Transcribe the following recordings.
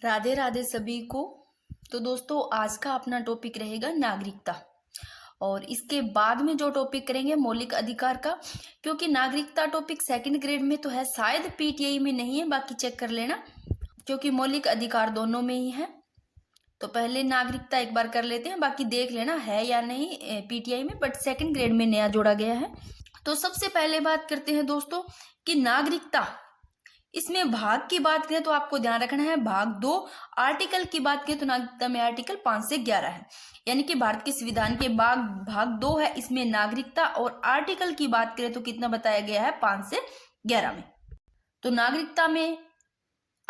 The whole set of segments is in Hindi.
राधे राधे सभी को। तो दोस्तों आज का अपना टॉपिक रहेगा नागरिकता और इसके बाद में जो टॉपिक करेंगे मौलिक अधिकार का, क्योंकि नागरिकता टॉपिक सेकंड ग्रेड में तो है, शायद पीटीआई में नहीं है, बाकी चेक कर लेना, क्योंकि मौलिक अधिकार दोनों में ही है। तो पहले नागरिकता एक बार कर लेते हैं, बाकी देख लेना है या नहीं पीटीआई में, बट सेकंड ग्रेड में नया जोड़ा गया है। तो सबसे पहले बात करते हैं दोस्तों कि नागरिकता, इसमें भाग की बात करें तो आपको ध्यान रखना है भाग 2। आर्टिकल की बात करें तो नागरिकता में आर्टिकल 5 से 11 है, यानी कि भारत के संविधान के भाग 2 है, इसमें नागरिकता। और आर्टिकल की बात करें तो कितना बताया गया है, 5 से 11 में। तो नागरिकता में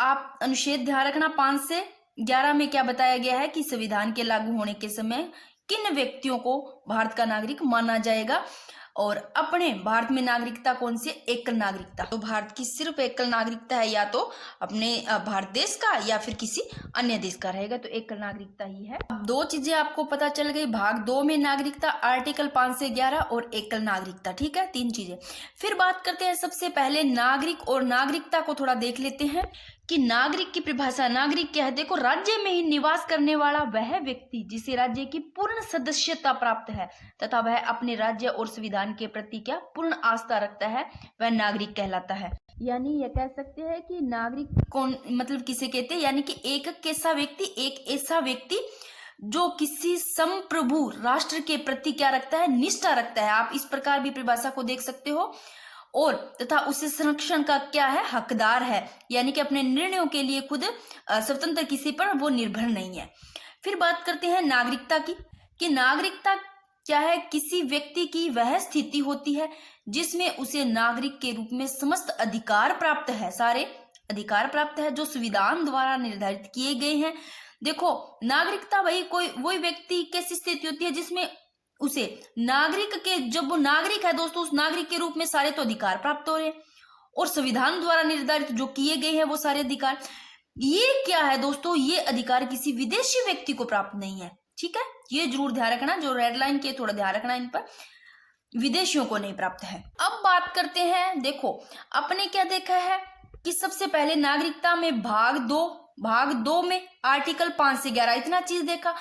आप अनुच्छेद ध्यान रखना, 5 से 11 में क्या बताया गया है कि संविधान के लागू होने के समय किन व्यक्तियों को भारत का नागरिक माना जाएगा। और अपने भारत में नागरिकता कौन सी है, एकल नागरिकता। तो भारत की सिर्फ एकल नागरिकता है, या तो अपने भारत देश का या फिर किसी अन्य देश का रहेगा, तो एकल नागरिकता ही है। अब दो चीजें आपको पता चल गई, भाग 2 में नागरिकता, आर्टिकल 5 से 11 और एकल नागरिकता, ठीक है, 3 चीजें। फिर बात करते हैं सबसे पहले नागरिक और नागरिकता को थोड़ा देख लेते हैं कि नागरिक की परिभाषा। नागरिक क्या है, देखो, राज्य में ही निवास करने वाला वह व्यक्ति जिसे राज्य की पूर्ण सदस्यता प्राप्त है तथा वह अपने राज्य और संविधान के प्रति क्या पूर्ण आस्था रखता है, वह नागरिक कहलाता है। यानी यह कह सकते हैं कि नागरिक कौन, मतलब किसे कहते हैं, यानी कि एक ऐसा व्यक्ति जो किसी संप्रभु राष्ट्र के प्रति क्या रखता है, निष्ठा रखता है। आप इस प्रकार भी परिभाषा को देख सकते हो। और तथा उसे संरक्षण का क्या है, हकदार है, यानी कि अपने निर्णयों के लिए खुद स्वतंत्र, किसी पर वो निर्भर नहीं है। फिर बात करते हैं नागरिकता की, कि नागरिकता क्या है, किसी व्यक्ति की वह स्थिति होती है जिसमें उसे नागरिक के रूप में समस्त अधिकार प्राप्त है, सारे अधिकार प्राप्त है जो संविधान द्वारा निर्धारित किए गए हैं। देखो, नागरिकता वही व्यक्ति कैसी स्थिति होती है जिसमें उसे नागरिक के, जब वो नागरिक है दोस्तों, उस नागरिक के रूप में सारे तो अधिकार प्राप्त हो रहे हैं और संविधान द्वारा निर्धारित जो किए गए हैं वो सारे अधिकार। ये क्या है दोस्तों, ये अधिकार किसी विदेशी व्यक्ति को प्राप्त नहीं है, ठीक है, ये जरूर ध्यान रखना, जो रेड लाइन के थोड़ा ध्यान रखना, इन पर विदेशियों को नहीं प्राप्त है। अब बात करते हैं, देखो अपने क्या देखा है कि सबसे पहले नागरिकता में भाग दो में आर्टिकल 5 से 11 इतना चीज देखा।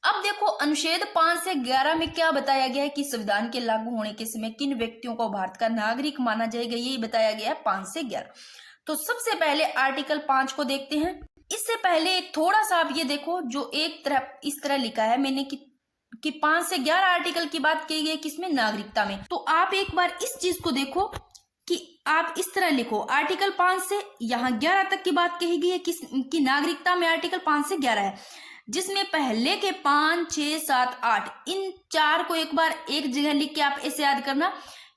अब देखो अनुच्छेद 5 से 11 में क्या बताया गया है कि संविधान के लागू होने के समय किन व्यक्तियों को भारत का नागरिक माना जाएगा, यही बताया गया है 5 से 11। तो सबसे पहले आर्टिकल 5 को देखते हैं। इससे पहले एक थोड़ा सा आप ये देखो, जो एक तरह इस तरह लिखा है मैंने कि 5 से 11 आर्टिकल की बात की गई किसमें, नागरिकता में। तो आप एक बार इस चीज को देखो कि आप इस तरह लिखो, आर्टिकल 5 से यहाँ 11 तक की बात कही गई है कि नागरिकता में आर्टिकल 5 से 11 है, जिसमें पहले के 5, 6, 7, 8 इन 4 को एक बार एक जगह लिख के आप ऐसे याद करना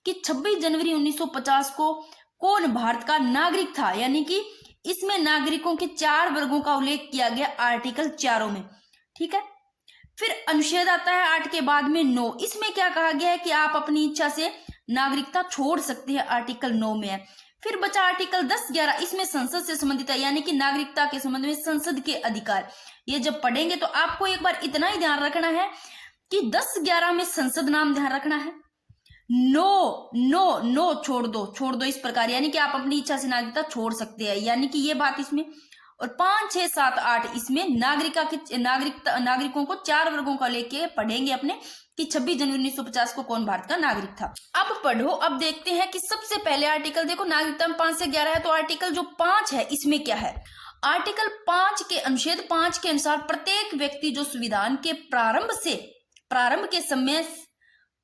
कि 26 जनवरी 1950 को कौन भारत का नागरिक था, यानी कि इसमें नागरिकों के 4 वर्गों का उल्लेख किया गया आर्टिकल 4 में, ठीक है। फिर अनुच्छेद आता है 8 के बाद में 9, इसमें क्या कहा गया है कि आप अपनी इच्छा से नागरिकता छोड़ सकते हैं, आर्टिकल 9 में है। फिर बचा आर्टिकल 10, 11, इसमें संसद से संबंधित है, यानी कि नागरिकता के संबंध में संसद के अधिकार। ये जब पढ़ेंगे तो आपको एक बार इतना ही ध्यान रखना है कि 10, 11 में संसद नाम ध्यान रखना है, नो नो नो छोड़ दो इस प्रकार, यानी कि आप अपनी इच्छा से नागरिकता छोड़ सकते हैं, यानी कि ये बात इसमें। और 5, 6, 7, 8 इसमें नागरिकों को 4 वर्गों का लेके पढ़ेंगे अपने कि 26 जनवरी 1950 को कौन भारत का नागरिक था। अब पढ़ो, अब देखते हैं कि सबसे पहले आर्टिकल देखो, नागरिकता में 5 से 11 है, तो आर्टिकल जो 5 है इसमें क्या है। आर्टिकल 5 के अनुच्छेद 5 के अनुसार प्रत्येक व्यक्ति जो संविधान के प्रारंभ के समय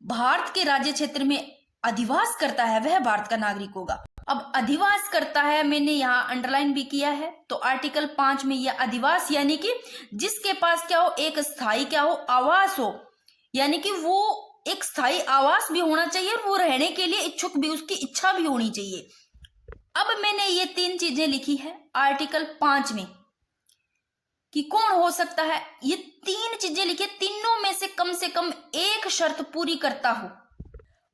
भारत के राज्य क्षेत्र में अधिवास करता है वह भारत का नागरिक होगा। अब अधिवास करता है मैंने यहाँ अंडरलाइन भी किया है, तो आर्टिकल 5 में यह अधिवास, यानी कि जिसके पास क्या हो, एक स्थायी क्या हो, आवास हो, यानी कि वो एक स्थायी आवास भी होना चाहिए और वो रहने के लिए इच्छुक भी, उसकी इच्छा भी होनी चाहिए। अब मैंने ये 3 चीजें लिखी है आर्टिकल 5 में कि कौन हो सकता है, ये 3 चीजें लिखी, तीनों में से कम एक शर्त पूरी करता हो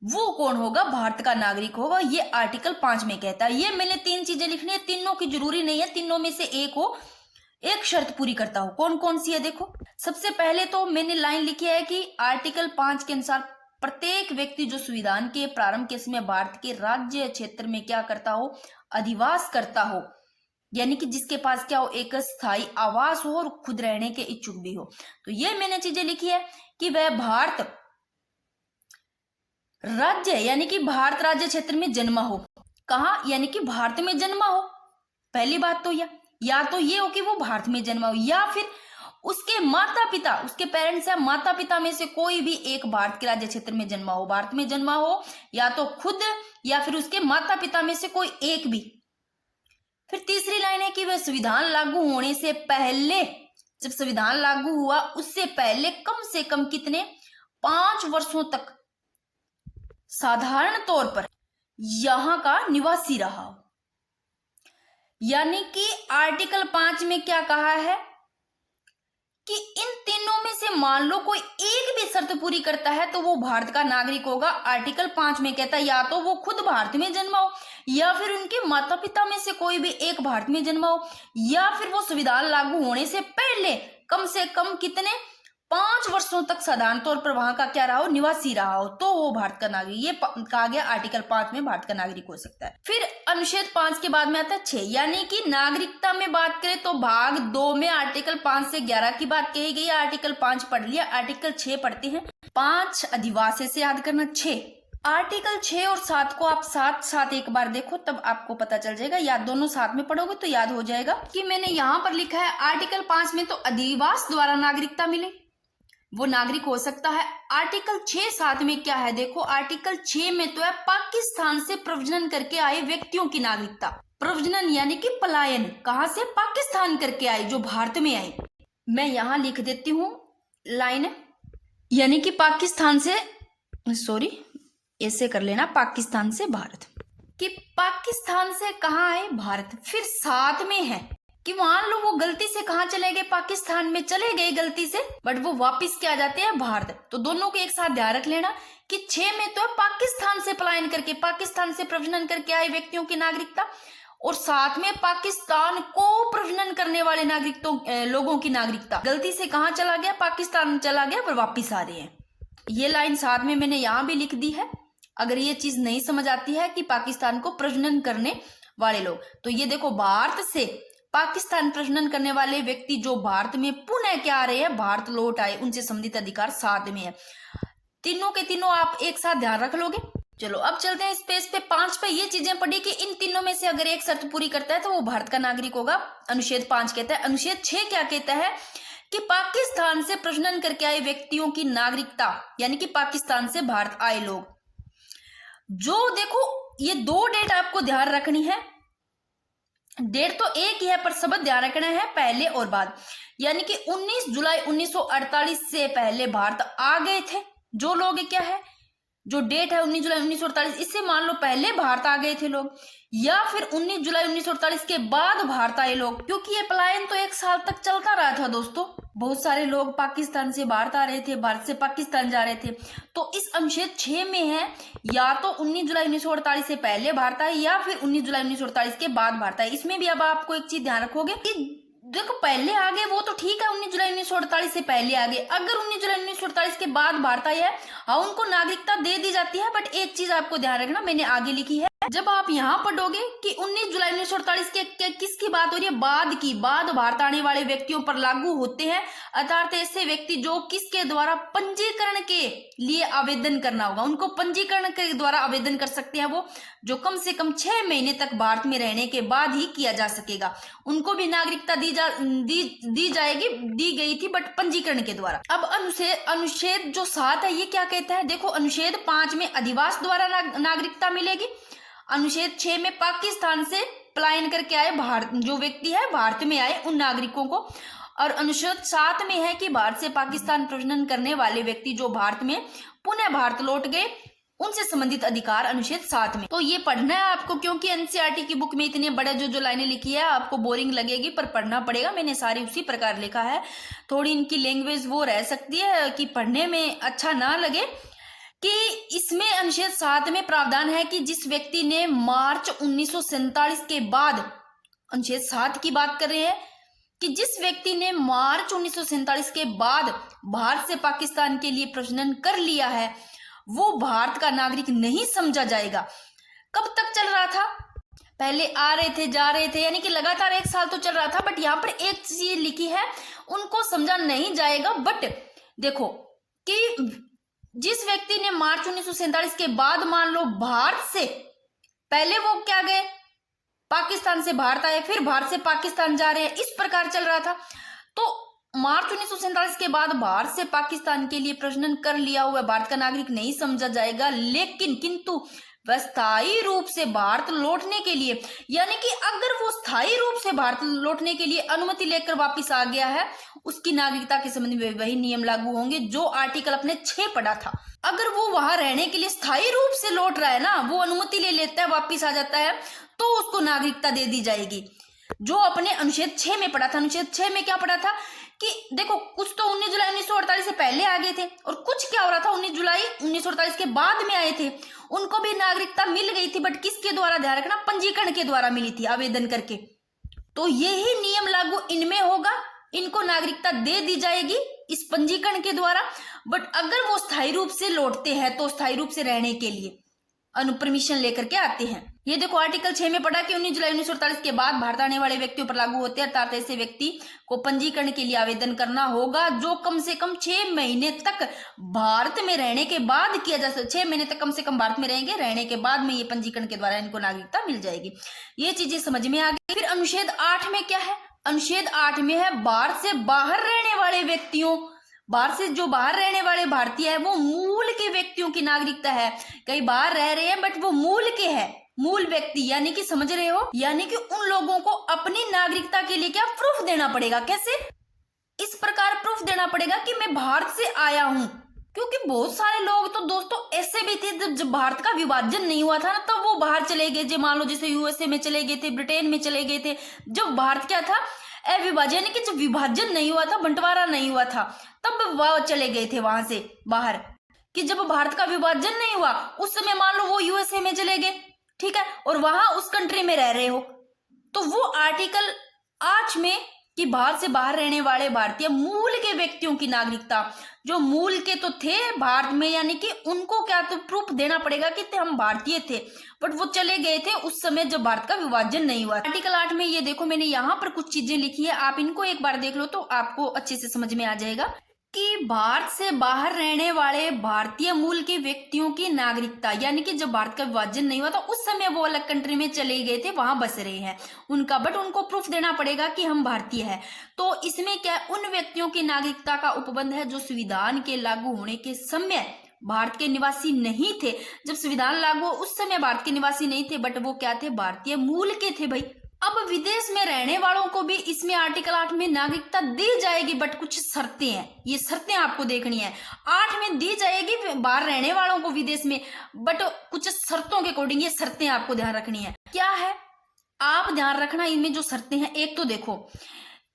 वो कौन होगा, भारत का नागरिक होगा, ये आर्टिकल 5 में कहता है। ये मैंने 3 चीजें लिखनी है, तीनों की जरूरी नहीं है, तीनों में से एक हो, एक शर्त पूरी करता हो। कौन कौन सी है देखो, सबसे पहले तो मैंने लाइन लिखी है कि आर्टिकल 5 के अनुसार प्रत्येक व्यक्ति जो संविधान के प्रारंभ के समय भारत के राज्य क्षेत्र में क्या करता हो, अधिवास करता हो, यानी कि जिसके पास क्या हो, एक स्थायी आवास हो और खुद रहने के इच्छुक भी हो। तो ये मैंने चीजें लिखी है कि वह भारत राज्य यानी कि भारत राज्य क्षेत्र में जन्मा हो। कहा, यानी कि भारत में जन्मा हो। पहली बात तो या तो ये हो कि वो भारत में जन्मा हो, या फिर उसके माता पिता, उसके पेरेंट्स या माता पिता में से कोई भी एक भारत के राज्य क्षेत्र में जन्मा हो, भारत में जन्मा हो, या तो खुद या फिर उसके माता पिता में से कोई एक भी। फिर तीसरी लाइन है कि वह संविधान लागू होने से पहले, जब संविधान लागू हुआ उससे पहले कम से कम कितने 5 वर्षों तक साधारण तौर पर यहां का निवासी रहा हो। यानी कि आर्टिकल 5 में क्या कहा है कि इन तीनों में से मान लो कोई एक भी शर्त पूरी करता है तो वो भारत का नागरिक होगा। आर्टिकल 5 में कहता है या तो वो खुद भारत में जन्मा हो, या फिर उनके माता पिता में से कोई भी एक भारत में जन्मा हो, या फिर वो संविधान लागू होने से पहले कम से कम कितने 5 वर्षों तक साधारण तौर पर वहां का क्या रहा हो, निवासी रहा हो, तो वो भारत का नागरिक। ये कहा गया आर्टिकल 5 में भारत का नागरिक हो सकता है। फिर अनुच्छेद 5 के बाद में आता है 6, यानी कि नागरिकता में बात करें तो भाग 2 में आर्टिकल 5 से 11 की बात कही गई है। आर्टिकल 5 पढ़ लिया, आर्टिकल 6 पढ़ते हैं। 5 अधिवास से याद करना, 6 आर्टिकल 6 और 7 को आप साथ साथ एक बार देखो, तब आपको पता चल जाएगा, या दोनों साथ में पढ़ोगे तो याद हो जाएगा। कि मैंने यहाँ पर लिखा है आर्टिकल 5 में तो अधिवास द्वारा नागरिकता मिले, वो नागरिक हो सकता है। आर्टिकल 6-7 में क्या है, देखो आर्टिकल 6 में तो है पाकिस्तान से प्रव्रजन करके आए व्यक्तियों की नागरिकता। प्रव्रजन यानी कि पलायन, कहां से, पाकिस्तान करके आए, जो भारत में आए। मैं यहां लिख देती हूं लाइन, यानी कि पाकिस्तान से, सॉरी ऐसे कर लेना, पाकिस्तान से भारत, कि पाकिस्तान से कहाँ आए, भारत। फिर साथ में है कि मान लो वो गलती से कहाँ चले गए, पाकिस्तान में चले गए गलती से, बट वो वापस क्या जाते हैं, भारत। तो दोनों को एक साथ ध्यान रख लेना कि 6 में तो है पाकिस्तान से पलायन करके, पाकिस्तान से प्रव्रजन करके आए व्यक्तियों की नागरिकता, और साथ में पाकिस्तान को प्रव्रजन करने वाले लोगों की नागरिकता। गलती से कहाँ चला गया, पाकिस्तान चला गया, पर वापिस आ रहे हैं। ये लाइन साथ में मैंने यहाँ भी लिख दी है। अगर ये चीज नहीं समझ आती है कि पाकिस्तान को प्रजनन करने वाले लोग, तो ये देखो भारत से पाकिस्तान प्रजनन करने वाले व्यक्ति जो भारत में पुनः क्या आ रहे हैं, भारत लौट आए, उनसे संबंधित अधिकार साथ में है। तीनों के तीनों आप एक साथ ध्यान रख लोगे। चलो अब चलते हैं इस पेज पे 5 पे। ये चीजें पढ़ी कि इन तीनों में से अगर एक शर्त पूरी करता है तो वो भारत का नागरिक होगा, अनुच्छेद 5 कहता है। अनुच्छेद 6 क्या कहता है कि पाकिस्तान से प्रजनन करके आए व्यक्तियों की नागरिकता, यानी कि पाकिस्तान से भारत आए लोग, जो देखो ये 2 डेट आपको ध्यान रखनी है। डेट तो एक ही है पर शब्द ध्यान रखना है, पहले और बाद। यानी कि 19 जुलाई 1948 से पहले भारत आ गए थे जो लोग, क्या है जो डेट है 19 जुलाई 1948, इससे मान लो पहले भारत आ गए थे लोग, या फिर 19 जुलाई 1948 के बाद भारत आए लोग। क्योंकि ये पलायन तो 1 साल तक चलता रहा था दोस्तों, बहुत सारे लोग पाकिस्तान से भारत आ रहे थे, भारत से पाकिस्तान जा रहे थे। तो इस अनुच्छेद 6 में है या तो 19 जुलाई 1948 से पहले भारत आए, या फिर 19 जुलाई 1948 के बाद भारत आए। इसमें भी अब आपको एक चीज ध्यान रखोगे कि देखो पहले आ गए वो तो ठीक है, 19 जुलाई 1948 से पहले आ गए। अगर 19 जुलाई 1948 के बाद भारत आए है, हाँ उनको नागरिकता दे दी जाती है, बट एक चीज आपको ध्यान रखना, मैंने आगे लिखी है। जब आप यहाँ पढ़ोगे कि 19 जुलाई 1948 के किसकी बात हो रही है, बाद भारत आने वाले व्यक्तियों पर लागू होते हैं, अर्थात ऐसे व्यक्ति जो किसके द्वारा पंजीकरण के लिए आवेदन करना होगा, उनको पंजीकरण के द्वारा आवेदन कर सकते हैं वो, जो कम से कम 6 महीने तक भारत में रहने के बाद ही किया जा सकेगा। उनको भी नागरिकता दी गई थी, बट पंजीकरण के द्वारा। अब अनुच्छेद जो 7 है ये क्या कहता है, देखो अनुच्छेद 5 में अधिवास द्वारा नागरिकता मिलेगी, अनुच्छेद 6 में पाकिस्तान से पलायन करके आए भारत जो व्यक्ति है, भारत में आए उन नागरिकों को, और अनुच्छेद 7 में है कि भारत से पाकिस्तान प्रजनन करने वाले व्यक्ति जो भारत में पुनः भारत लौट गए, उनसे संबंधित अधिकार अनुच्छेद 7 में। तो ये पढ़ना है आपको, क्योंकि एनसीईआरटी की बुक में इतने बड़े जो लाइनें लिखी है आपको बोरिंग लगेगी, पर पढ़ना पड़ेगा। मैंने सारी उसी प्रकार लिखा है, थोड़ी इनकी लैंग्वेज वो रह सकती है कि पढ़ने में अच्छा ना लगे। कि इसमें अनुच्छेद 7 में प्रावधान है कि जिस व्यक्ति ने मार्च 1947 के बाद, अनुच्छेद 7 की बात कर रहे हैं, कि जिस व्यक्ति ने मार्च 1947 के बाद भारत से पाकिस्तान के लिए प्रजनन कर लिया है, वो भारत का नागरिक नहीं समझा जाएगा। कब तक चल रहा था, पहले आ रहे थे जा रहे थे, यानी कि लगातार 1 साल तो चल रहा था। बट यहाँ पर एक चीज लिखी है, उनको समझा नहीं जाएगा। बट देखो कि जिस व्यक्ति ने मार्च 1947 के बाद, मान लो भारत से पहले वो क्या गए, पाकिस्तान से भारत आए, फिर भारत से पाकिस्तान जा रहे हैं, इस प्रकार चल रहा था। तो मार्च 1947 के बाद भारत से पाकिस्तान के लिए प्रजनन कर लिया हुआ भारत का नागरिक नहीं समझा जाएगा। लेकिन किंतु वह स्थायी रूप से भारत लौटने के लिए, यानी कि अगर वो स्थायी रूप से भारत लौटने के लिए अनुमति लेकर वापस आ गया है, उसकी नागरिकता के संबंध में वही नियम लागू होंगे जो आर्टिकल अपने 6 पढ़ा था। अगर वो वहां रहने के लिए स्थायी रूप से लौट रहा है ना, वो अनुमति ले लेता है, वापिस आ जाता है, तो उसको नागरिकता दे दी जाएगी। जो अपने अनुच्छेद 6 में पढ़ा था। अनुच्छेद 6 में क्या पढ़ा था कि देखो कुछ तो 19 जुलाई 1948 से पहले आ गए थे, और कुछ क्या हो रहा था 19 जुलाई 1948 के बाद में आए थे, उनको भी नागरिकता मिल गई थी। बट किसके द्वारा, ध्यान रखना, पंजीकरण के द्वारा मिली थी, आवेदन करके। तो यही नियम लागू इनमें होगा, इनको नागरिकता दे दी जाएगी इस पंजीकरण के द्वारा। बट अगर वो स्थायी रूप से लौटते हैं तो स्थायी रूप से रहने के लिए परमिशन लेकर के आते हैं। ये देखो आर्टिकल 6 में पढ़ा कि 19 जुलाई 1948 के बाद भारत आने वाले व्यक्तियों पर लागू होते हैं, अर्थात ऐसे व्यक्ति को पंजीकरण के लिए आवेदन करना होगा जो कम से कम 6 महीने तक भारत में रहने के बाद किया जा सकता। 6 महीने तक कम से कम भारत में रहेंगे, रहने के बाद में ये पंजीकरण के द्वारा इनको नागरिकता मिल जाएगी। ये चीजें समझ में आ गई। फिर अनुच्छेद 8 में क्या है, अनुच्छेद 8 में है भारत से बाहर रहने वाले व्यक्तियों, बाहर से जो बाहर रहने वाले भारतीय है वो मूल के व्यक्तियों की नागरिकता है। कई बाहर रह रहे हैं बट वो मूल के है, मूल व्यक्ति, यानी कि समझ रहे हो, यानी कि उन लोगों को अपनी नागरिकता के लिए क्या प्रूफ देना पड़ेगा। कैसे, इस प्रकार प्रूफ देना पड़ेगा कि मैं भारत से आया हूं। क्योंकि बहुत सारे लोग तो दोस्तों ऐसे भी थे जब भारत का विभाजन नहीं हुआ था ना, तब वो बाहर चले गए, जो मान लो जैसे यूएसए में चले गए थे, ब्रिटेन में चले गए थे। जब भारत क्या था, अविभाजन, यानी कि जब विभाजन नहीं हुआ था, बंटवारा नहीं हुआ था, तब वह चले गए थे वहां से बाहर। कि जब भारत का विभाजन नहीं हुआ उस समय मान लो वो यूएसए में चले गए, ठीक है, और वहां उस कंट्री में रह रहे हो, तो वो आर्टिकल 8 में कि भारत से बाहर रहने वाले भारतीय मूल के व्यक्तियों की नागरिकता, जो मूल के तो थे भारत में, यानी कि उनको क्या तो प्रूफ देना पड़ेगा कि हम भारतीय थे, बट वो चले गए थे उस समय जब भारत का विभाजन नहीं हुआ। आर्टिकल 8 में ये देखो मैंने यहाँ पर कुछ चीजें लिखी है, आप इनको एक बार देख लो तो आपको अच्छे से समझ में आ जाएगा कि भारत से बाहर रहने वाले भारतीय मूल के व्यक्तियों की नागरिकता, यानी कि जब भारत का विभाजन नहीं हुआ था उस समय वो अलग कंट्री में चले गए थे, वहां बस रहे हैं उनका, बट उनको प्रूफ देना पड़ेगा कि हम भारतीय हैं। तो इसमें क्या उन व्यक्तियों की नागरिकता का उपबंध है जो संविधान के लागू होने के समय भारत के निवासी नहीं थे। जब संविधान लागू हो उस समय भारत के निवासी नहीं थे, बट वो क्या थे, भारतीय मूल के थे भाई। अब विदेश में रहने वालों को भी इसमें आर्टिकल 8 में नागरिकता दी जाएगी, बट कुछ शर्तें हैं, ये शर्तें आपको देखनी है। 8 में दी जाएगी बाहर रहने वालों को विदेश में, बट कुछ शर्तों के अकॉर्डिंग ये शर्तें आपको ध्यान रखनी है। क्या है, आप ध्यान रखना इनमें जो शर्तें हैं। एक तो देखो,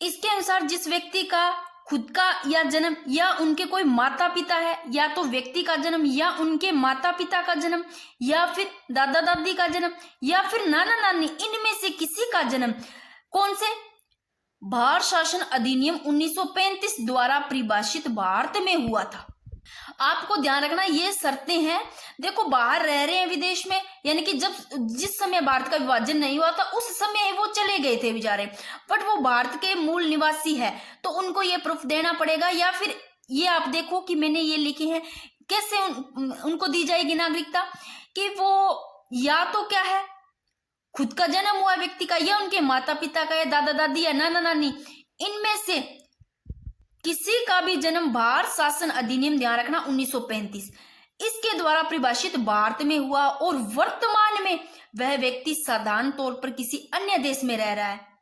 इसके अनुसार जिस व्यक्ति का खुद का या जन्म या उनके कोई माता पिता है, या तो व्यक्ति का जन्म या उनके माता पिता का जन्म या फिर दादा दादी का जन्म या फिर नाना नानी, इनमें से किसी का जन्म कौन से भारत शासन अधिनियम 1935 द्वारा परिभाषित भारत में हुआ था। आपको ध्यान रखना ये शर्तें हैं। देखो बाहर रह रहे हैं विदेश में, यानी कि जब जिस समय भारत का विभाजन नहीं हुआ था उस समय वो चले गए थे बेचारे, बट वो भारत के मूल निवासी है, तो उनको ये प्रूफ देना पड़ेगा। या फिर ये आप देखो कि मैंने ये लिखे हैं कैसे उनको दी जाएगी नागरिकता, कि वो या तो क्या है खुद का जन्म हुआ व्यक्ति का, या उनके माता पिता का, या दादा दादी या नाना नानी, इनमें से किसी का भी जन्म भारत शासन अधिनियम, ध्यान रखना 1935, इसके द्वारा परिभाषित भारत में हुआ, और वर्तमान में वह व्यक्ति साधारण तौर पर किसी अन्य देश में रह रहा है,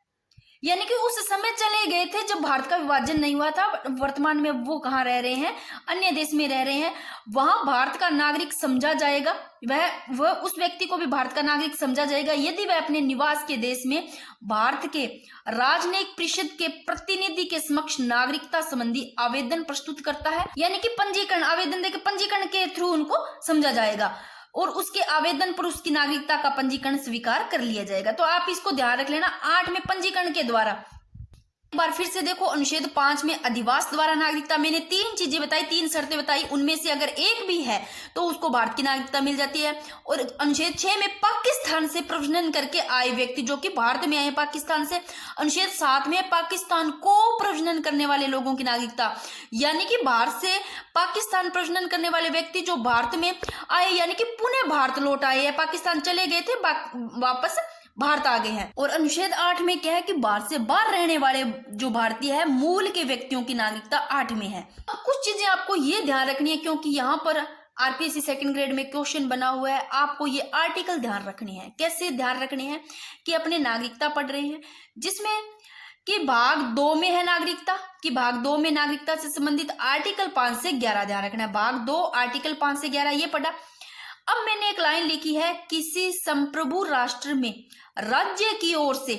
यानी कि उस समय चले गए थे जब भारत का विभाजन नहीं हुआ था, वर्तमान में वो कहाँ रह रहे हैं, अन्य देश में रह रहे हैं, वहां भारत का नागरिक समझा जाएगा, वह उस व्यक्ति को भी भारत का नागरिक समझा जाएगा यदि वह अपने निवास के देश में भारत के राजनयिक परिषद के प्रतिनिधि के समक्ष नागरिकता संबंधी आवेदन प्रस्तुत करता है, यानी कि पंजीकरण, आवेदन देकर पंजीकरण के थ्रू उनको समझा जाएगा, और उसके आवेदन पर उसकी नागरिकता का पंजीकरण स्वीकार कर लिया जाएगा। तो आप इसको ध्यान रख लेना, 8 में पंजीकरण के द्वारा एक बार फिर से देखो, अनुच्छेद 5 में अधिवास द्वारा नागरिकता, मैंने 3 चीजें बताई, 3 शर्तें बताई, उनमें से अगर एक भी है तो उसको भारत की नागरिकता मिल जाती है। और अनुच्छेद 6 में पाकिस्तान से प्रव्रजन करके आए व्यक्ति जो कि भारत में आए हैं पाकिस्तान से। अनुच्छेद 7 में पाकिस्तान को प्रव्रजन करने वाले लोगों की नागरिकता, यानी कि भारत से पाकिस्तान प्रव्रजन करने वाले व्यक्ति जो भारत में आए, यानी कि पुनः भारत लौट आए हैं, पाकिस्तान चले गए थे, वापस भारत आ गए हैं। और अनुच्छेद 8 में क्या है कि भारत से बाहर रहने वाले जो भारतीय है मूल के व्यक्तियों की नागरिकता 8 में है। अब कुछ चीजें आपको ये ध्यान रखनी है, क्योंकि यहाँ पर आरपीएससी सेकंड ग्रेड में क्वेश्चन बना हुआ है, आपको ये आर्टिकल ध्यान रखने हैं। कैसे ध्यान रखने हैं कि अपने नागरिकता पढ़ रहे हैं, जिसमें कि भाग 2 में है नागरिकता, कि भाग 2 में नागरिकता से संबंधित आर्टिकल 5 से 11 ध्यान रखना है। भाग 2 आर्टिकल 5 से 11 ये पढ़ा। अब मैंने एक लाइन लिखी है, किसी संप्रभु राष्ट्र में राज्य की ओर से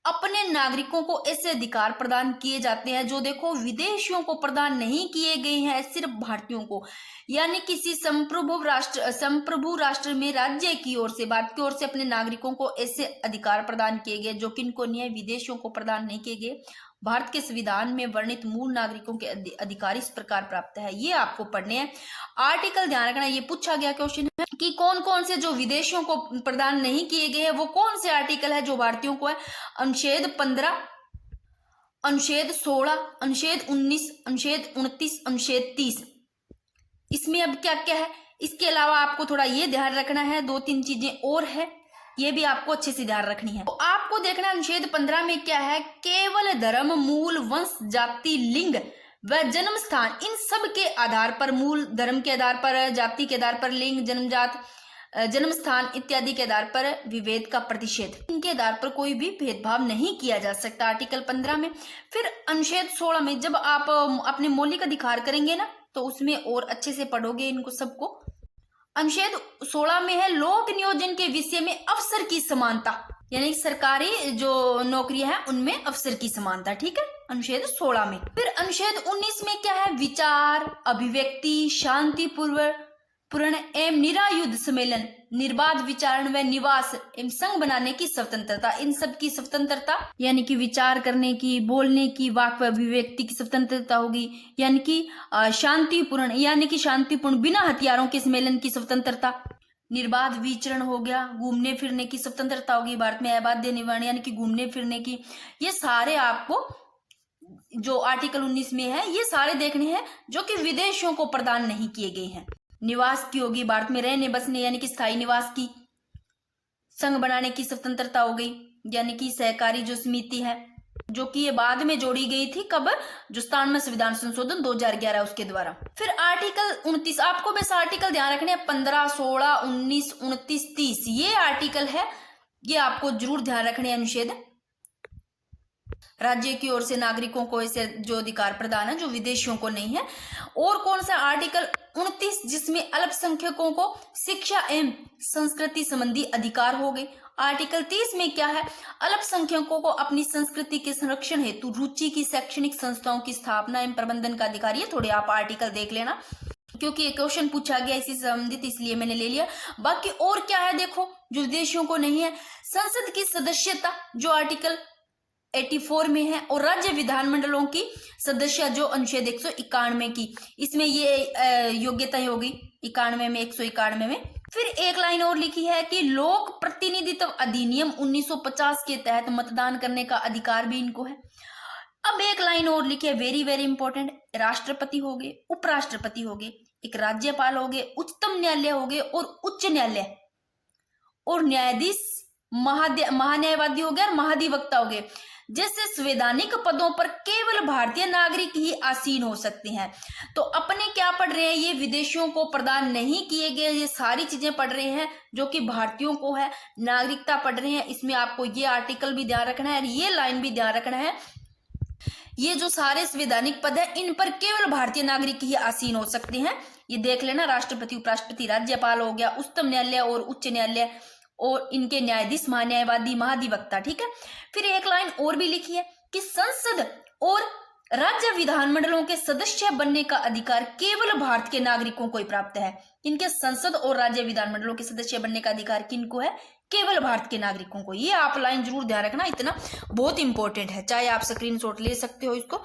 अपने नागरिकों को ऐसे अधिकार प्रदान किए जाते हैं जो देखो विदेशियों को प्रदान नहीं किए गए हैं, सिर्फ भारतीयों को। यानी किसी संप्रभु राष्ट्र में राज्य की ओर से, भारत की ओर से अपने नागरिकों को ऐसे अधिकार प्रदान किए गए जो किनको नहीं है, विदेशियों को प्रदान नहीं किए गए। भारत के संविधान में वर्णित मूल नागरिकों के अधिकार इस प्रकार प्राप्त है, ये आपको पढ़ने हैं। आर्टिकल ध्यान रखना, ये पूछा गया क्वेश्चन है कि कौन कौन से जो विदेशियों को प्रदान नहीं किए गए हैं वो कौन से आर्टिकल है जो भारतीयों को है। अनुच्छेद 15, अनुच्छेद 16, अनुच्छेद 19, अनुच्छेद 29, अनुच्छेद 30। इसमें अब क्या क्या है, इसके अलावा आपको थोड़ा ये ध्यान रखना है, 2-3 चीजें और है, ये भी आपको अच्छे से ध्यान रखनी है। तो आपको देखना है अनुच्छेद 15 में क्या है, केवल धर्म, मूल, वंश, जाति, लिंग व जन्म स्थान, इन सब के आधार पर, मूल धर्म के आधार पर, जाति के आधार पर, लिंग, जन्मजात, जन्म स्थान इत्यादि के आधार पर विभेद का प्रतिषेध, इनके आधार पर कोई भी भेदभाव नहीं किया जा सकता, आर्टिकल 15 में। फिर अनुच्छेद 16 में जब आप अपने मौलिक अधिकार करेंगे ना तो उसमें और अच्छे से पढ़ोगे इनको सबको। अनुच्छेद 16 में है लोक नियोजन के विषय में अवसर की समानता, यानी सरकारी जो नौकरियां हैं उनमें अवसर की समानता, ठीक है, अनुच्छेद 16 में। फिर अनुच्छेद 19 में क्या है, विचार, अभिव्यक्ति, शांतिपूर्ण एवं निरायुध सम्मेलन, निर्बाध विचारण व निवास एवं संघ बनाने की स्वतंत्रता, इन सब की स्वतंत्रता, यानी कि विचार करने की, बोलने की, वाक व अभिव्यक्ति की स्वतंत्रता होगी, यानी कि शांतिपूर्ण, यानी कि शांतिपूर्ण बिना हथियारों के सम्मेलन की स्वतंत्रता। निर्बाध विचरण हो गया, घूमने फिरने की स्वतंत्रता होगी, भारत में अबाध्य निवारण यानी कि घूमने फिरने की। ये सारे आपको जो आर्टिकल 19 में है ये सारे देखने हैं जो कि विदेशियों को प्रदान नहीं किए गए हैं। निवास की होगी, भारत में रहने बसने यानी कि स्थायी निवास की, संघ बनाने की स्वतंत्रता हो गई, यानी कि सहकारी जो समिति है, जो कि ये बाद में जोड़ी गई थी, कब, जो 97 संविधान संशोधन 2011 उसके द्वारा। फिर आर्टिकल 29, आपको बस आर्टिकल ध्यान रखने हैं, 15, 16, 19, 29, 30 ये आर्टिकल है, ये आपको जरूर ध्यान रखने हैं। अनुच्छेद राज्य की ओर से नागरिकों को ऐसे जो अधिकार प्रदान है जो विदेशियों को नहीं है। और कौन सा आर्टिकल 29 जिसमें अल्पसंख्यकों को शिक्षा एवं संस्कृति संबंधी अधिकार हो गए। आर्टिकल 30 में क्या है, अल्पसंख्यकों को अपनी संस्कृति के संरक्षण हेतु रुचि की शैक्षणिक संस्थाओं की स्थापना एवं प्रबंधन का अधिकार। ये थोड़े आप आर्टिकल देख लेना क्योंकि ये क्वेश्चन पूछा गया इसी से संबंधित, इसलिए मैंने ले लिया। बाकी और क्या है देखो जो विदेशियों को नहीं है, संसद की सदस्यता जो आर्टिकल 84 में है, और राज्य विधानमंडलों की सदस्य जो अनुच्छेद 191 की, इसमें ये योग्यताएं होगी 91 में, 191 में। फिर एक लाइन और लिखी है कि लोक प्रतिनिधित्व अधिनियम 1950 के तहत मतदान करने का अधिकार भी इनको है। अब एक लाइन और लिखी है, वेरी वेरी इंपॉर्टेंट, राष्ट्रपति हो गए, उपराष्ट्रपति हो गए, एक राज्यपाल हो गए, उच्चतम न्यायालय हो गए और उच्च न्यायालय, और न्यायाधीश, महान्यायवादी हो गए और महाधिवक्ता हो गए जैसे संवैधानिक पदों पर केवल भारतीय नागरिक ही आसीन हो सकते हैं। तो अपने क्या पढ़ रहे हैं, ये विदेशियों को प्रदान नहीं किए गए, ये सारी चीजें पढ़ रहे हैं जो कि भारतीयों को है, नागरिकता पढ़ रहे हैं। इसमें आपको ये आर्टिकल भी ध्यान रखना है और ये लाइन भी ध्यान रखना है, ये जो सारे संवैधानिक पद है इन पर केवल भारतीय नागरिक ही आसीन हो सकते हैं। ये देख लेना, राष्ट्रपति, उपराष्ट्रपति, राज्यपाल हो गया, उच्चतम न्यायालय और उच्च न्यायालय और इनके न्यायाधीश, महान्यायवादी, महाधिवक्ता, ठीक है। फिर एक लाइन और भी लिखी है कि संसद और राज्य विधानमंडलों के सदस्य बनने का अधिकार केवल भारत के नागरिकों को ही प्राप्त है। इनके संसद और राज्य विधानमंडलों के सदस्य बनने का अधिकार किनको है, केवल भारत के नागरिकों को। ये आप लाइन जरूर ध्यान रखना, इतना बहुत इंपॉर्टेंट है, चाहे आप स्क्रीनशॉट ले सकते हो इसको।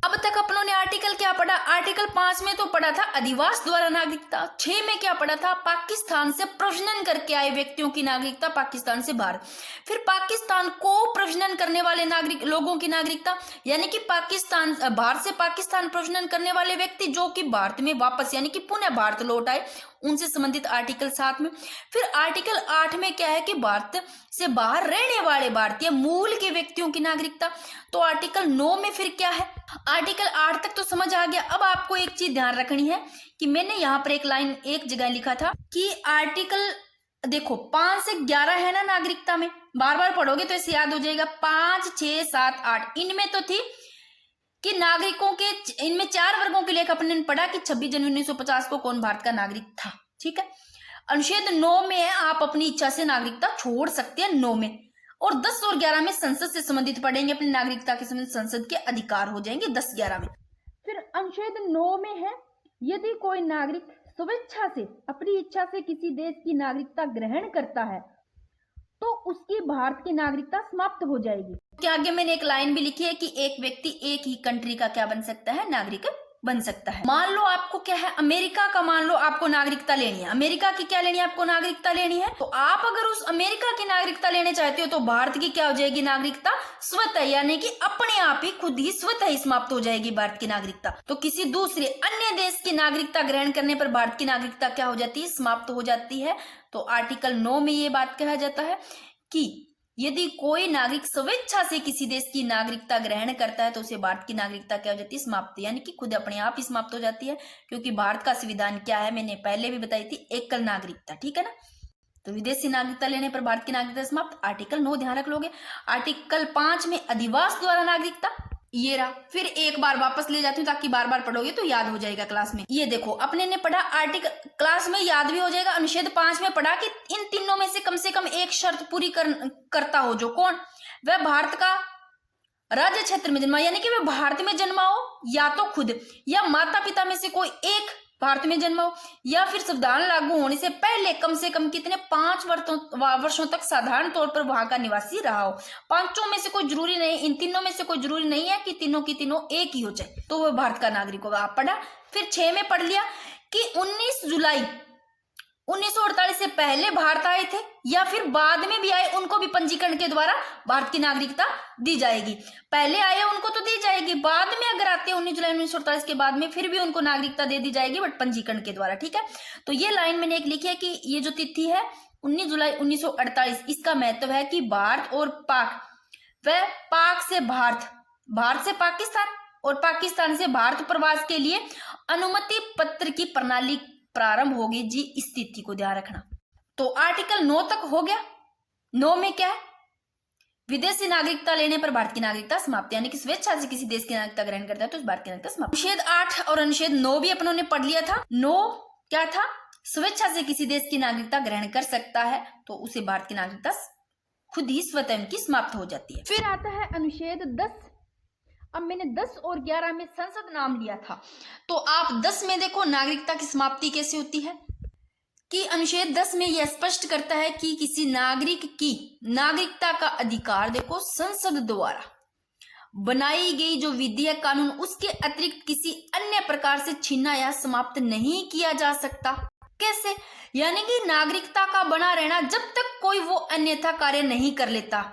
अब तक अपनों ने आर्टिकल क्या पढ़ा? आर्टिकल 5 में तो पढ़ा था अधिवास द्वारा नागरिकता, 6 में क्या पढ़ा था? पाकिस्तान से प्रजनन करके आए व्यक्तियों की नागरिकता, पाकिस्तान से बाहर। फिर पाकिस्तान को प्रजनन करने वाले नागरिक लोगों की नागरिकता, यानी कि पाकिस्तान भारत से पाकिस्तान प्रजनन करने वाले व्यक्ति जो कि भारत में वापस यानी कि पुनः भारत लौट आए, उनसे संबंधित आर्टिकल 7 में। फिर आर्टिकल 8 में क्या है कि भारत से बाहर रहने वाले भारतीय मूल के व्यक्तियों की नागरिकता। तो आर्टिकल 9 में फिर क्या है? आर्टिकल 8 तक तो समझ आ गया। अब आपको एक चीज ध्यान रखनी है कि मैंने यहाँ पर एक लाइन एक जगह लिखा था कि आर्टिकल देखो 5 से 11 है ना नागरिकता में, बार बार पढ़ोगे तो इसे याद हो जाएगा। 5, 6, 7, 8 इनमें तो थी कि नागरिकों के, इनमें 4 वर्गों के लिए अपने पढ़ा कि 26 जनवरी 1950 को कौन भारत का नागरिक था, ठीक है। अनुच्छेद 9 में है आप अपनी इच्छा से नागरिकता छोड़ सकते हैं 9 में, और 10 और 11 में संसद से संबंधित पढ़ेंगे, अपनी नागरिकता के संबंधित संसद के अधिकार हो जाएंगे 10, 11 में। फिर अनुच्छेद 9 में है यदि कोई नागरिक स्वेच्छा से अपनी इच्छा से किसी देश की नागरिकता ग्रहण करता है तो उसकी भारत की नागरिकता समाप्त हो जाएगी। क्या आगे मैंने एक लाइन भी लिखी है कि एक व्यक्ति एक ही कंट्री का क्या बन सकता है? नागरिक बन सकता है। मान लो आपको क्या है, अमेरिका का मान लो आपको नागरिकता लेनी है, अमेरिका की क्या लेनी है? आपको नागरिकता लेनी है। तो आप अगर उस अमेरिका की नागरिकता लेने चाहते हो तो भारत की क्या हो जाएगी? नागरिकता स्वतः, यानी कि अपने आप ही खुद ही स्वतः ही समाप्त हो जाएगी भारत की नागरिकता। तो किसी दूसरे अन्य देश की नागरिकता ग्रहण करने पर भारत की नागरिकता क्या हो जाती है? समाप्त हो जाती है। तो आर्टिकल 9 में ये बात कहा जाता है कि यदि कोई नागरिक स्वेच्छा से किसी देश की नागरिकता ग्रहण करता है तो उसे भारत की नागरिकता क्या हो जाती है? समाप्त, यानी कि खुद अपने आप ही समाप्त हो जाती है। क्योंकि भारत का संविधान क्या है, मैंने पहले भी बताई थी, एकल नागरिकता, ठीक है ना। तो विदेशी नागरिकता लेने पर भारत की नागरिकता समाप्त। आर्टिकल 9 ध्यान रख लोगे। आर्टिकल 5 में अधिवास द्वारा नागरिकता, ये रहा। फिर एक बार वापस ले जाती हूँ ताकि बार बार पढ़ोगे तो याद हो जाएगा क्लास में। ये देखो अपने ने पढ़ा, आर्टिकल क्लास में याद भी हो जाएगा। अनुच्छेद 5 में पढ़ा कि इन तीनों में से कम एक शर्त पूरी करता हो, जो कौन? वह भारत का राज्य क्षेत्र में जन्मा, यानी कि वह भारत में जन्मा हो या तो खुद या माता पिता में से कोई एक भारत में जन्मा हो, या फिर संविधान लागू होने से पहले कम से कम कितने 5 वर्षों तक साधारण तौर पर वहां का निवासी रहा हो। पांचों में से कोई जरूरी नहीं, इन तीनों में से कोई जरूरी नहीं है कि तीनों की तीनों एक ही हो जाए, तो वह भारत का नागरिक होगा। आप पढ़ा। फिर 6 में पढ़ लिया कि 19 जुलाई 1948 से पहले भारत आए थे या फिर बाद में भी आए, उनको भी पंजीकरण के द्वारा भारत की नागरिकता दी जाएगी। पहले आए उनको तो दी जाएगी, बाद में अगर आते हैं 19 जुलाई 1948 के बाद में फिर भी उनको नागरिकता दे दी जाएगी, बट पंजीकरण के द्वारा, ठीक है। तो ये लाइन मैंने एक लिखी है कि ये जो तिथि है 19 जुलाई 1948, इसका महत्व है कि भारत और पाक, वह पाक से भारत, भारत से पाकिस्तान और पाकिस्तान से भारत प्रवास के लिए अनुमति पत्र की प्रणाली प्रारंभ होगी जी। इस तिथि को ध्यान रखना। तो आर्टिकल 9 तक हो गया। 9 में क्या है? विदेशी नागरिकता लेने पर भारत की नागरिकता समाप्त, यानी कि स्वेच्छा से किसी देश की नागरिकता ग्रहण करता है तो उस भारत की नागरिकता समाप्त। अनुच्छेद 8 और अनुच्छेद 9 भी अपनों ने पढ़ लिया था। 9 क्या था? स्वेच्छा से किसी देश की नागरिकता ग्रहण कर सकता है तो उसे भारत की नागरिकता खुद ही स्वतः उनकी समाप्त हो जाती है। फिर आता है अनुच्छेद 10। अब मैंने 10 और 11 में संसद नाम लिया था, तो आप 10 में देखो नागरिकता की समाप्ति कैसे होती है कि अनुच्छेद 10 में यह स्पष्ट करता है कि किसी नागरिक की नागरिकता का अधिकार देखो संसद द्वारा बनाई गई जो विधि है, कानून, उसके अतिरिक्त किसी अन्य प्रकार से छीनना या समाप्त नहीं किया जा सकता। कैसे? यानी कि नागरिकता का बना रहना जब तक कोई वो अन्यथा कार्य नहीं कर लेता,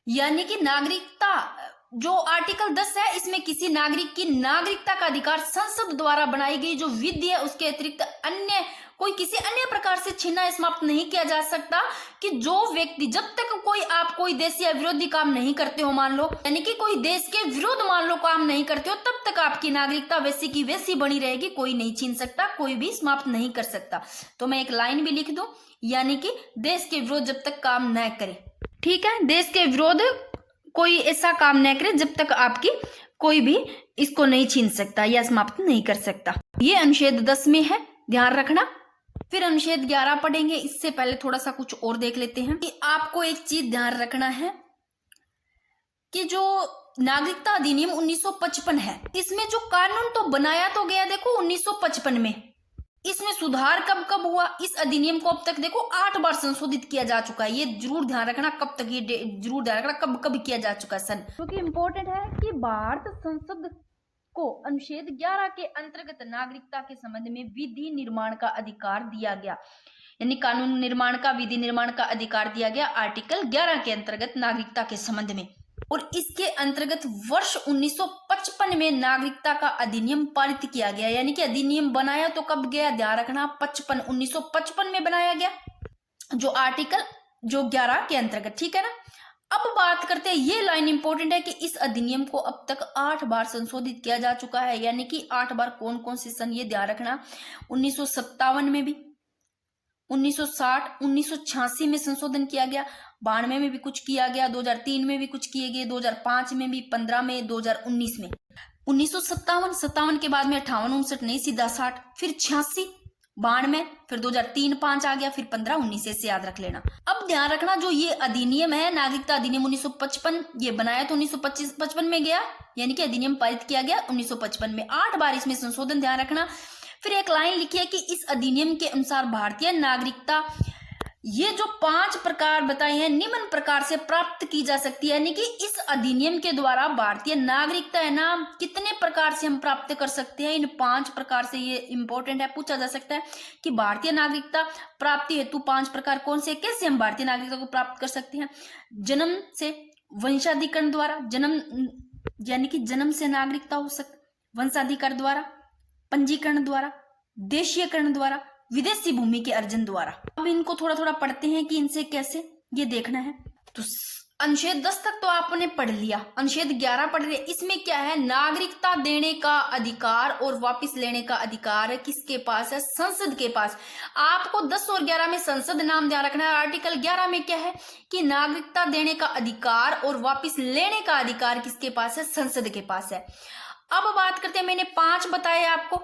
यानी कि नागरिकता जो आर्टिकल 10 है इसमें किसी नागरिक की नागरिकता का अधिकार संसद द्वारा बनाई गई जो विधि है उसके अतिरिक्त अन्य कोई किसी अन्य प्रकार से छीना समाप्त नहीं किया जा सकता। कि जो व्यक्ति जब तक कोई देश या विरोधी काम नहीं करते हो, मान लो, यानी कि कोई देश के विरुद्ध मान लो काम नहीं करते हो, तब तक आपकी नागरिकता वैसी की वैसी बनी रहेगी, कोई नहीं छीन सकता, कोई भी समाप्त नहीं कर सकता। तो मैं एक लाइन भी लिख दूं, यानी कि देश के विरोध जब तक काम न करे, ठीक है, देश के विरोध कोई ऐसा काम न करे जब तक आपकी कोई भी इसको नहीं छीन सकता या समाप्त नहीं कर सकता। ये अनुच्छेद 10 में है, ध्यान रखना। फिर अनुच्छेद 11 पढ़ेंगे, इससे पहले थोड़ा सा कुछ और देख लेते हैं कि आपको एक चीज ध्यान रखना है कि जो नागरिकता अधिनियम 1955 है, इसमें जो कानून तो बनाया तो गया देखो 1955 में, इसमें सुधार कब कब हुआ? इस अधिनियम को अब तक देखो 8 बार संशोधित किया जा चुका है। ये जरूर ध्यान रखना, कब तक, ये जरूर ध्यान रखना कब कब किया जा चुका है सन, क्योंकि इंपॉर्टेंट है कि भारत संसद को अनुच्छेद 11 के अंतर्गत नागरिकता के संबंध में विधि निर्माण का अधिकार दिया गया, यानी कानून निर्माण का, विधि निर्माण का अधिकार दिया गया आर्टिकल 11 के अंतर्गत नागरिकता के संबंध में। और इसके अंतर्गत वर्ष 1955 में नागरिकता का अधिनियम पारित किया गया, यानी कि अधिनियम बनाया तो कब गया, ध्यान रखना 1955 में बनाया गया, जो आर्टिकल 11 के अंतर्गत, ठीक है ना। अब बात करते हैं, ये लाइन इंपॉर्टेंट है कि इस अधिनियम को अब तक 8 बार संशोधित किया जा चुका है, यानी कि 8 बार कौन कौन से सन, ये ध्यान रखना। 1957 में भी, 1960, 1986 में संशोधन किया गया, 92 में भी कुछ किया गया, 2003 में भी कुछ किए गए, 2005 में भी, 15 में, 2019 में। 1957, 57 के बाद में 58, 59 नहीं, सीधा 60, फिर 86, 92, फिर 2003, 5 आ गया, फिर 15, 19, ऐसे याद रख लेना। अब ध्यान रखना, जो ये अधिनियम है, नागरिकता अधिनियम 1955, ये बनाया तो 1955 में गया, यानी कि अधिनियम पारित किया गया 1955 में। 8 बार इसमें संशोधन, ध्यान रखना। फिर एक लाइन लिखी है कि इस अधिनियम के अनुसार भारतीय नागरिकता, ये जो 5 प्रकार बताए हैं, निम्न प्रकार से प्राप्त की जा सकती है, यानी कि इस अधिनियम के द्वारा भारतीय नागरिकता है ना, कितने प्रकार से हम प्राप्त कर सकते हैं, इन 5 प्रकार से। ये इंपॉर्टेंट है, पूछा जा सकता है कि भारतीय नागरिकता प्राप्ति हेतु 5 प्रकार कौन से, कैसे हम भारतीय नागरिकता को प्राप्त कर सकते हैं। जन्म से, वंशाधिकरण द्वारा, जन्म यानी कि जन्म से नागरिकता हो सकती, वंशाधिकार द्वारा, पंजीकरण द्वारा, देशीयकरण द्वारा, विदेशी भूमि के अर्जन द्वारा। अब इनको थोड़ा थोड़ा पढ़ते हैं कि इनसे कैसे ये देखना है। तो अनुच्छेद 10 तक तो आपने पढ़ लिया, अनुच्छेद 11 पढ़ रहे। इसमें क्या है, नागरिकता देने का अधिकार और वापस लेने का अधिकार किसके पास है, संसद के पास। आपको 10 और 11 में संसद नाम ध्यान रखना है। आर्टिकल 11 में क्या है कि नागरिकता देने का अधिकार और वापस लेने का अधिकार किसके पास है, संसद के पास है। अब बात करते हैं, मैंने 5 बताए आपको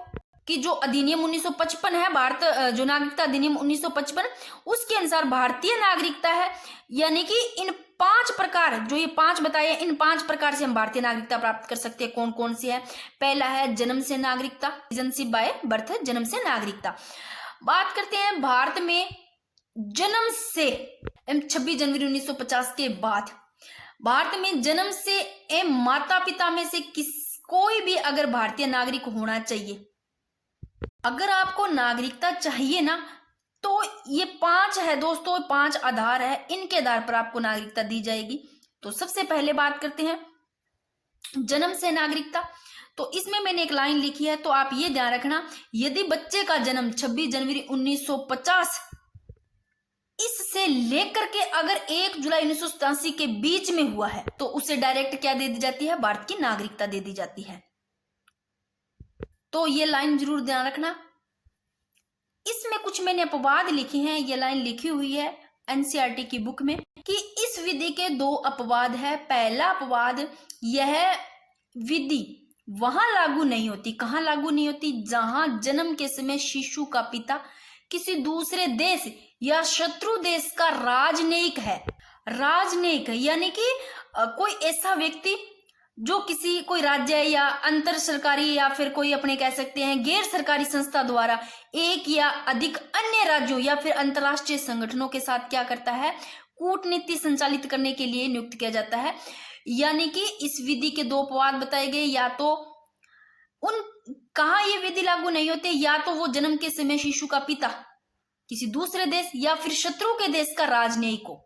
कि जो अधिनियम 1955 है, भारत जो नागरिकता अधिनियम 1955, उसके अनुसार भारतीय नागरिकता है, यानी कि इन 5 प्रकार, जो ये 5 बताए, इन 5 प्रकार से हम भारतीय नागरिकता प्राप्त कर सकते हैं। कौन कौन सी है? पहला है जन्म से नागरिकता, सिटीजनशिप बाय बर्थ, जन्म से नागरिकता। बात करते हैं भारत में जन्म से 26 जनवरी 1950 के बाद भारत में जन्म से एवं माता पिता में से कोई भी अगर भारतीय नागरिक होना चाहिए, अगर आपको नागरिकता चाहिए ना, तो ये 5 है दोस्तों, 5 आधार है, इनके आधार पर आपको नागरिकता दी जाएगी। तो सबसे पहले बात करते हैं जन्म से नागरिकता। तो इसमें मैंने एक लाइन लिखी है, तो आप ये ध्यान रखना, यदि बच्चे का जन्म 26 जनवरी 1950 इससे लेकर के अगर 1 जुलाई 1987 के बीच में हुआ है, तो उसे डायरेक्ट क्या दे दी जाती है, भारत की नागरिकता दे दी जाती है। तो ये लाइन जरूर ध्यान रखना। इसमें कुछ मैंने अपवाद लिखे हैं, ये लाइन लिखी हुई है एनसीईआरटी की बुक में कि इस विधि के 2 अपवाद है। पहला अपवाद, यह विधि वहां लागू नहीं होती, कहां लागू नहीं होती, जहां जन्म के समय शिशु का पिता किसी दूसरे देश या शत्रु देश का राजनयिक है, यानी कि कोई ऐसा व्यक्ति जो किसी कोई राज्य या अंतर सरकारी या फिर कोई अपने कह सकते हैं गैर सरकारी संस्था द्वारा एक या अधिक अन्य राज्यों या फिर अंतरराष्ट्रीय संगठनों के साथ क्या करता है, कूटनीति संचालित करने के लिए नियुक्त किया जाता है। यानी कि इस विधि के 2 अपवाद बताए गए, या तो उन कहा ये विधि लागू नहीं होते, या तो वो जन्म के समय शिशु का पिता किसी दूसरे देश या फिर शत्रु के देश का राजनयिक हो,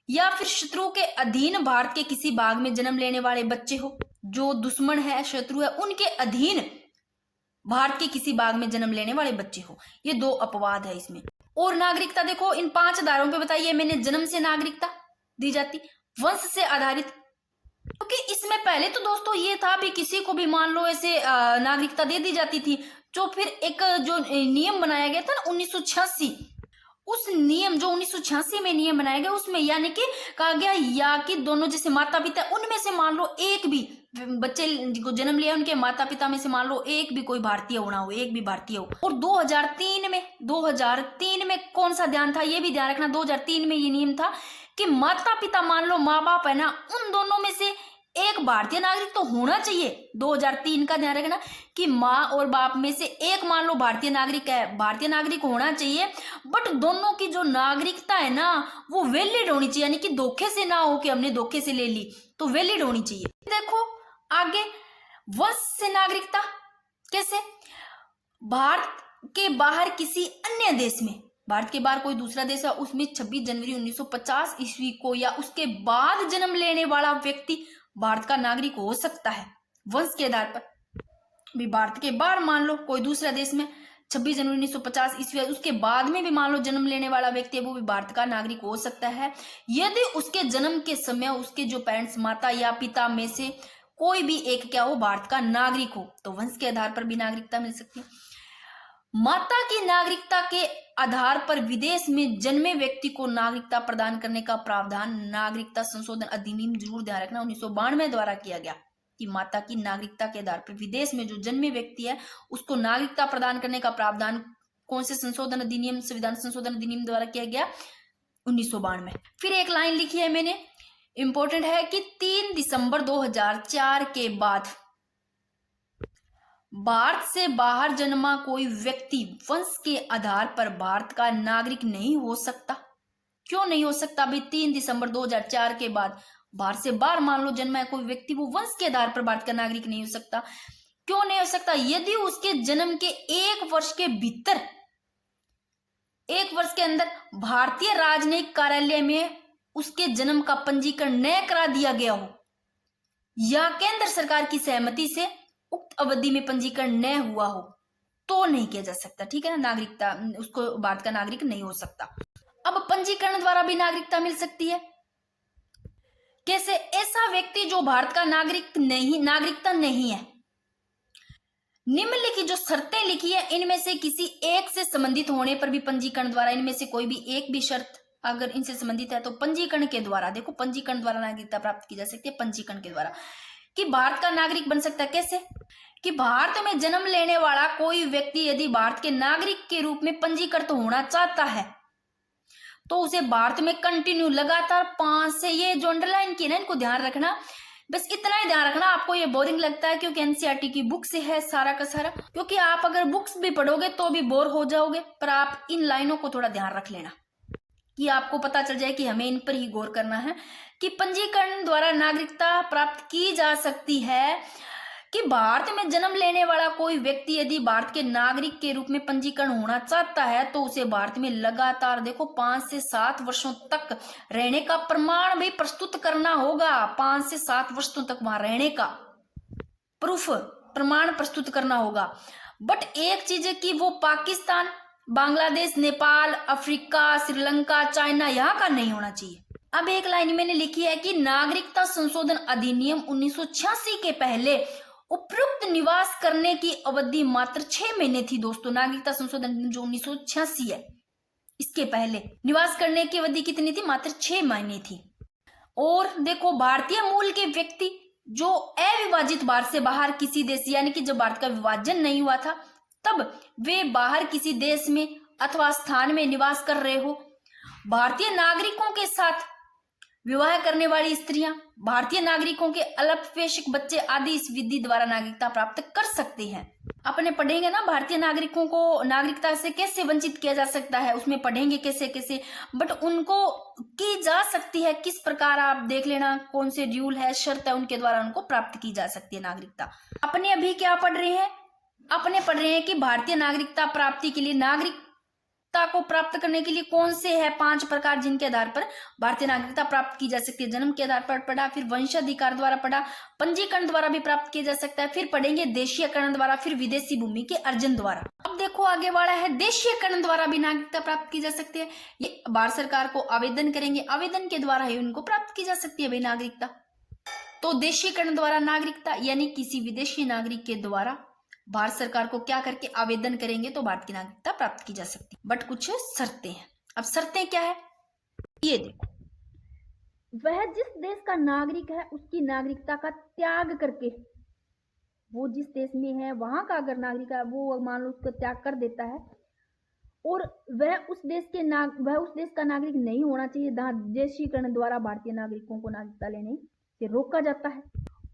या फिर शत्रु के अधीन भारत के किसी भाग में जन्म लेने वाले बच्चे हो, जो दुश्मन है, शत्रु है, उनके अधीन भारत के किसी भाग में जन्म लेने वाले बच्चे हो। ये 2 अपवाद है इसमें। और नागरिकता देखो इन 5 आधारों पे बताइए, मैंने जन्म से नागरिकता दी जाती, वंश से आधारित, क्योंकि इसमें पहले तो दोस्तों ये था भी किसी को भी मान लो ऐसे नागरिकता दे दी जाती थी। जो फिर एक जो नियम बनाया गया था ना 1986, उस नियम जो 1986 में नियम बनाया गया, उसमें यानी कि कहा गया या कि दोनों जैसे माता पिता, उनमें से मान लो एक भी बच्चे को जन्म लिया, उनके माता पिता में से मान लो एक भी कोई भारतीय होना हो, एक भी भारतीय हो। और 2003 में कौन सा ध्यान था, ये भी ध्यान रखना, 2003 में ये नियम था कि माता पिता मान लो माँ बाप है ना, उन दोनों में से एक भारतीय नागरिक तो होना चाहिए। 2003 का ध्यान रखना कि माँ और बाप में से एक मान लो भारतीय नागरिक है, भारतीय नागरिक होना चाहिए, बट दोनों की जो नागरिकता है ना वो वैलिड होनी चाहिए, यानी कि धोखे से ना हो कि हमने धोखे से ले ली, तो वैलिड होनी चाहिए। देखो आगे, वंश से नागरिकता कैसे? भारत के बाहर किसी अन्य देश में, भारत के बाहर कोई दूसरा देश है, उसमें 26 जनवरी 1950 ईस्वी को या उसके बाद जन्म लेने वाला व्यक्ति भारत का नागरिक हो सकता है वंश के आधार पर। भी भारत के बाहर मान लो कोई दूसरा देश में 26 जनवरी 1950 ईस्वी, उसके बाद में भी मान लो जन्म लेने वाला व्यक्ति है वो भी भारत का नागरिक हो सकता है, यदि उसके जन्म के समय उसके जो पेरेंट्स, माता या पिता में से कोई भी एक क्या हो भारत का नागरिक हो, तो वंश के आधार पर भी नागरिकता मिल सकती है। माता की नागरिकता के आधार पर विदेश में जन्मे व्यक्ति को नागरिकता प्रदान करने का प्रावधान नागरिकता संशोधन अधिनियम, जरूर ध्यान रखना, 1992 द्वारा किया गया कि माता की नागरिकता के आधार पर विदेश में जो जन्मे व्यक्ति है उसको नागरिकता प्रदान करने का प्रावधान कौन से संशोधन अधिनियम, संविधान संशोधन अधिनियम द्वारा किया गया, 1992। फिर एक लाइन लिखी है मैंने, इंपॉर्टेंट है कि 3 दिसंबर 2004 के बाद भारत से बाहर जन्मा कोई व्यक्ति वंश के आधार पर भारत का नागरिक नहीं हो सकता। क्यों नहीं हो सकता भाई? 3 दिसंबर 2004 के बाद भारत से बाहर मान लो जन्मा है कोई व्यक्ति, वो वंश के आधार पर भारत का नागरिक नहीं हो सकता। क्यों नहीं हो सकता? यदि उसके जन्म के 1 वर्ष के भीतर, 1 वर्ष के अंदर भारतीय राजनयिक कार्यालय में उसके जन्म का पंजीकरण न करा दिया गया हो या केंद्र सरकार की सहमति से उक्त अवधि में पंजीकरण न हुआ हो, तो नहीं किया जा सकता। ठीक है ना, नागरिकता उसको भारत का नागरिक नहीं हो सकता। अब पंजीकरण द्वारा भी नागरिकता मिल सकती है। कैसे? ऐसा व्यक्ति जो भारत का नागरिकता नहीं है, निम्नलिखित जो शर्तें लिखी है इनमें से किसी एक से संबंधित होने पर भी पंजीकरण द्वारा, इनमें से कोई भी एक भी शर्त अगर इनसे संबंधित है तो पंजीकरण के द्वारा, देखो पंजीकरण द्वारा नागरिकता प्राप्त की जा सकती है, पंजीकरण के द्वारा, कि भारत का नागरिक बन सकता है। कैसे? कि भारत में जन्म लेने वाला कोई व्यक्ति यदि भारत के नागरिक के रूप में पंजीकृत होना चाहता है तो उसे भारत में कंटिन्यू लगातार 5 से, ये जो अंडरलाइन की ना इनको ध्यान रखना, बस इतना ही ध्यान रखना। आपको ये बोरिंग लगता है क्योंकि एनसीईआरटी की बुक से है सारा का सारा, क्योंकि आप अगर बुक्स भी पढ़ोगे तो भी बोर हो जाओगे, पर आप इन लाइनों को थोड़ा ध्यान रख लेना कि आपको पता चल जाए कि हमें इन पर ही गौर करना है कि पंजीकरण द्वारा नागरिकता प्राप्त की जा सकती है। कि भारत में जन्म लेने वाला कोई व्यक्ति यदि भारत के नागरिक के रूप में पंजीकरण होना चाहता है तो उसे भारत में लगातार, देखो 5 से 7 वर्षों तक रहने का प्रमाण भी प्रस्तुत करना होगा। 5 से 7 वर्षों तक वहां रहने का प्रूफ, प्रमाण प्रस्तुत करना होगा। बट एक चीज है कि वो पाकिस्तान, बांग्लादेश, नेपाल, अफ्रीका, श्रीलंका, चाइना यहाँ का नहीं होना चाहिए। अब एक लाइन मैंने लिखी है कि नागरिकता संशोधन अधिनियम 1986 के पहले उपयुक्त निवास करने की अवधि मात्र 6 महीने थी। दोस्तों, नागरिकता संशोधन जो 1986 है इसके पहले निवास करने की अवधि कितनी थी? मात्र 6 महीने थी। और देखो, भारतीय मूल के व्यक्ति जो अविभाजित भारत से बाहर किसी देश, यानी कि जब भारत का विभाजन नहीं हुआ था तब वे बाहर किसी देश में अथवा स्थान में निवास कर रहे हो, भारतीय नागरिकों के साथ विवाह करने वाली स्त्रियां, भारतीय नागरिकों के अल्पवयस्क बच्चे आदि इस विधि द्वारा नागरिकता प्राप्त कर सकते हैं। अपने पढ़ेंगे ना भारतीय नागरिकों को नागरिकता से कैसे वंचित किया जा सकता है, उसमें पढ़ेंगे कैसे कैसे, बट उनको की जा सकती है किस प्रकार, आप देख लेना कौन से रूल है, शर्त है, उनके द्वारा उनको प्राप्त की जा सकती है नागरिकता। अपने अभी क्या पढ़ रहे हैं? अपने पढ़ रहे हैं कि भारतीय नागरिकता प्राप्ति के लिए, नागरिकता को प्राप्त करने के लिए कौन से है 5 प्रकार जिनके आधार पर भारतीय नागरिकता प्राप्त की जा सकती है। जन्म के आधार पर पढ़ा, फिर वंशाधिकार द्वारा पढ़ा, पंजीकरण द्वारा भी प्राप्त किया जा सकता है, फिर पढ़ेंगे देशीयकरण द्वारा, फिर विदेशी भूमि के अर्जन द्वारा। अब देखो आगे वाला है देशीयकरण द्वारा भी नागरिकता प्राप्त की जा सकती है। ये भारत सरकार को आवेदन करेंगे, आवेदन के द्वारा ही उनको प्राप्त की जा सकती है भाई नागरिकता। तो देशीयकरण द्वारा नागरिकता यानी किसी विदेशी नागरिक के द्वारा भारत सरकार को क्या करके आवेदन करेंगे तो भारत की नागरिकता प्राप्त की जा सकती है, बट कुछ शर्तें हैं। अब शर्तें क्या है ये देखो, वह जिस देश का नागरिक है उसकी नागरिकता का त्याग करके, वो जिस देश में है वहां का अगर नागरिक है वो मान लो उसका त्याग कर देता है और वह उस देश का नागरिक नहीं होना चाहिए, देशीकरण द्वारा भारतीय नागरिकों को नागरिकता लेने से रोका जाता है।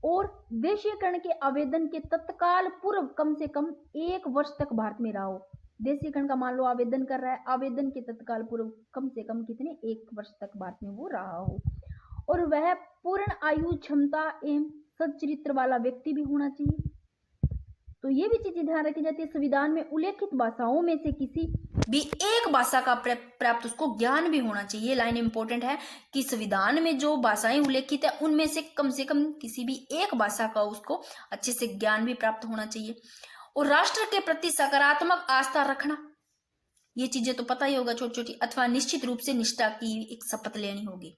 और देशीयकरण के आवेदन के तत्काल पूर्व कम से कम 1 वर्ष तक भारत में रहा हो। देशीयकरण का मान लो आवेदन कर रहा है, आवेदन के तत्काल पूर्व कम से कम कितने 1 वर्ष तक भारत में वो रहा हो, और वह पूर्ण आयु क्षमता एवं सच्चरित्र वाला व्यक्ति भी होना चाहिए। तो ये भी चीजें ध्यान रखी जाती है। संविधान में उल्लेखित भाषाओं में से किसी भी एक भाषा का प्राप्त उसको ज्ञान भी होना चाहिए। ये लाइन इंपॉर्टेंट है कि संविधान में जो भाषाएं उल्लेखित है उनमें से कम किसी भी एक भाषा का उसको अच्छे से ज्ञान भी प्राप्त होना चाहिए। और राष्ट्र के प्रति सकारात्मक आस्था रखना, ये चीजें तो पता ही होगा छोटी छोटी, अथवा निश्चित रूप से निष्ठा की एक शपथ लेनी होगी।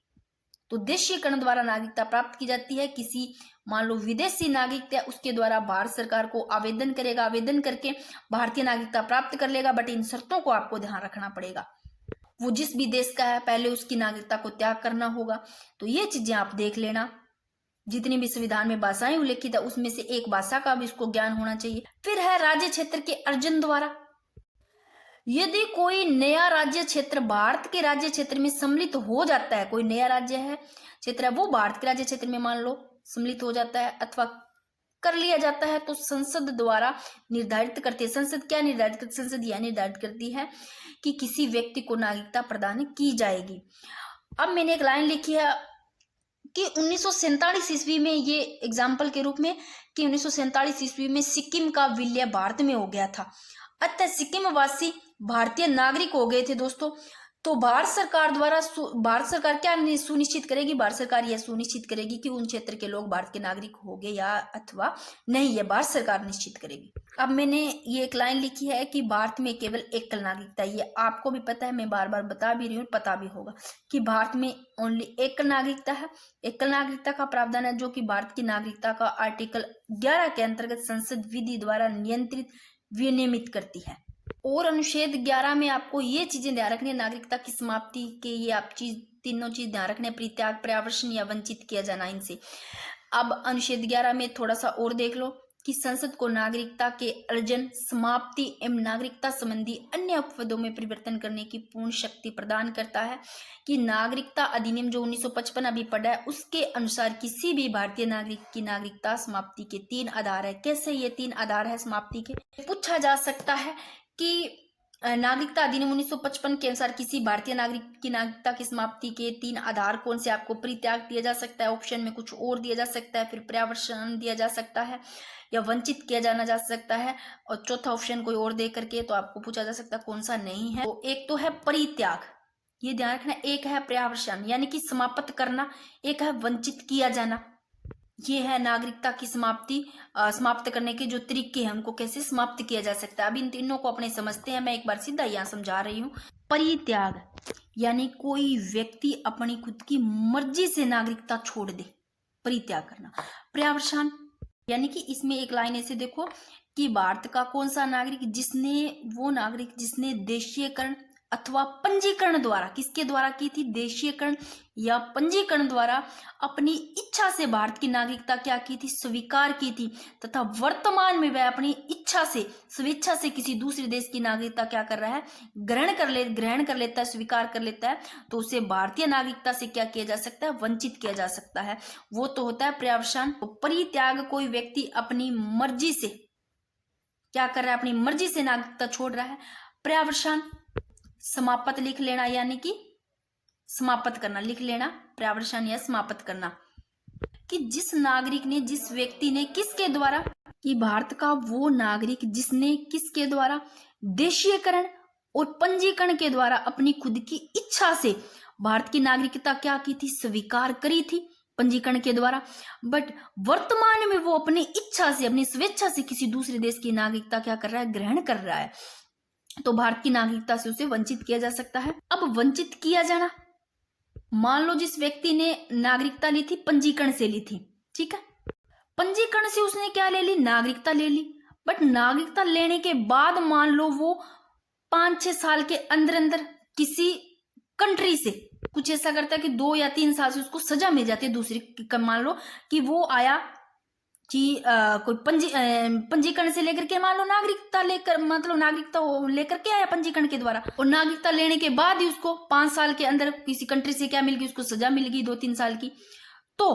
तो देशीयकरण द्वारा नागरिकता प्राप्त की जाती है। किसी मान लो विदेशी नागरिक है, उसके द्वारा भारत सरकार को आवेदन करेगा, आवेदन करके भारतीय नागरिकता प्राप्त कर लेगा। बट इन शर्तों को आपको ध्यान रखना पड़ेगा। वो जिस भी देश का है पहले उसकी नागरिकता को त्याग करना होगा। तो ये चीजें आप देख लेना। जितनी भी संविधान में भाषाएं उल्लेखित है उसमें से एक भाषा का भी उसको ज्ञान होना चाहिए। फिर है राज्य क्षेत्र के अर्जन द्वारा। यदि कोई नया राज्य क्षेत्र भारत के राज्य क्षेत्र में सम्मिलित हो जाता है, कोई नया राज्य है क्षेत्र है वो भारत के राज्य क्षेत्र में मान लो सम्मिलित हो जाता है अथवा कर लिया जाता है, तो संसद द्वारा निर्धारित करती है। संसद क्या निर्धारित करती है? संसद यह निर्धारित करती है कि किसी व्यक्ति को नागरिकता प्रदान की जाएगी। अब मैंने एक लाइन लिखी है कि 1947 ईस्वी में, ये एग्जाम्पल के रूप में, कि 1947 ईस्वी में सिक्किम का विलय भारत में हो गया था। अतः सिक्किम वासी भारतीय नागरिक हो गए थे दोस्तों। तो भारत सरकार द्वारा भारत सरकार क्या सुनिश्चित करेगी? भारत सरकार यह सुनिश्चित करेगी कि उन क्षेत्र के लोग भारत के नागरिक हो गए या अथवा नहीं, यह भारत सरकार निश्चित करेगी। अब मैंने ये एक लाइन लिखी है कि भारत में केवल एकल नागरिकता, ये आपको भी पता है, मैं बार बार बता भी रही हूँ, पता भी होगा कि भारत में ओनली एकल नागरिकता है। एकल नागरिकता का प्रावधान है जो कि भारत की नागरिकता का आर्टिकल 11 के अंतर्गत संसद विधि द्वारा नियंत्रित विनियमित करती है। और अनुच्छेद 11 में आपको ये चीजें ध्यान रखनी है, नागरिकता की समाप्ति के ये आप तीनों चीज ध्यान रखने, परित्याग, पर्यावरण या वंचित किया जाना इनसे। अब अनुच्छेद 11 में थोड़ा सा और देख लो कि संसद को नागरिकता के अर्जन, समाप्ति एवं नागरिकता संबंधी अन्य अपवादों में परिवर्तन करने की पूर्ण शक्ति प्रदान करता है। कि नागरिकता अधिनियम जो 1955 अभी पढ़ा है उसके अनुसार किसी भी भारतीय नागरिक की नागरिकता समाप्ति के 3 आधार है। कैसे ये 3 आधार है समाप्ति के? पूछा जा सकता है कि नागरिकता अधिनियम 1955 के अनुसार किसी भारतीय नागरिक की नागरिकता की समाप्ति के 3 आधार कौन से? आपको परित्याग दिया जा सकता है, ऑप्शन में कुछ और दिया जा सकता है, फिर पर्यावरण दिया जा सकता है, या वंचित किया जाना जा सकता है, और चौथा ऑप्शन कोई और दे करके तो आपको पूछा जा सकता है कौन सा नहीं है। तो एक तो है परित्याग, ये ध्यान रखना, एक है पर्यावरण यानी कि समाप्त करना, एक है वंचित किया जाना। ये है नागरिकता की समाप्ति, समाप्त करने के जो तरीके हैं उनको कैसे समाप्त किया जा सकता है। अब इन तीनों को अपने समझते हैं। मैं एक बार सीधा यहाँ समझा रही हूँ। परित्याग यानी कोई व्यक्ति अपनी खुद की मर्जी से नागरिकता छोड़ दे, परित्याग करना। पर्यावरण यानी कि इसमें एक लाइन ऐसे देखो कि भारत का कौन सा नागरिक, जिसने देशीयकरण अथवा पंजीकरण द्वारा, किसके द्वारा की थी? देशीयकरण या पंजीकरण द्वारा अपनी इच्छा से भारत की नागरिकता क्या की थी? स्वीकार की थी, तथा वर्तमान में वह अपनी इच्छा से, स्वेच्छा से किसी दूसरे देश की नागरिकता क्या कर रहा है? ग्रहण कर लेता है, स्वीकार कर लेता है। तो उसे भारतीय नागरिकता से क्या किया जा सकता है? वंचित किया जा सकता है। वो तो होता है पर्यावरण। तो परित्याग, कोई व्यक्ति अपनी मर्जी से क्या कर रहा है? अपनी मर्जी से नागरिकता छोड़ रहा है। पर्यावरण समाप्त लिख लेना, यानी कि समाप्त करना, लिख लेना पर्यावरण या समाप्त करना। कि जिस नागरिक ने, जिस व्यक्ति ने, किसके द्वारा? कि भारत का वो नागरिक जिसने किसके द्वारा? देशीयकरण और पंजीकरण के द्वारा अपनी खुद की इच्छा से भारत की नागरिकता क्या की थी? स्वीकार करी थी पंजीकरण के द्वारा। बट वर्तमान में वो अपनी इच्छा से, अपनी स्वेच्छा से किसी दूसरे देश की नागरिकता क्या कर रहा है? ग्रहण कर रहा है। तो भारत की नागरिकता से उसे वंचित किया जा सकता है। अब वंचित किया जाना, मान लो जिस व्यक्ति ने नागरिकता ली थी, पंजीकरण से ली थी, ठीक है, पंजीकरण से उसने क्या ले ली? नागरिकता ले ली। बट नागरिकता लेने के बाद मान लो वो 5-6 साल के अंदर अंदर किसी कंट्री से कुछ ऐसा करता है कि 2 या 3 साल से उसको सजा मिल जाती है दूसरी। मान लो कि वो आया कि कोई पंजीकरण से लेकर के, मान लो नागरिकता लेकर, मतलब नागरिकता लेकर के आया पंजीकरण के द्वारा, और नागरिकता लेने के बाद ही उसको 5 साल के अंदर किसी कंट्री से क्या मिल गई? उसको सजा मिल गई 2-3 साल की। तो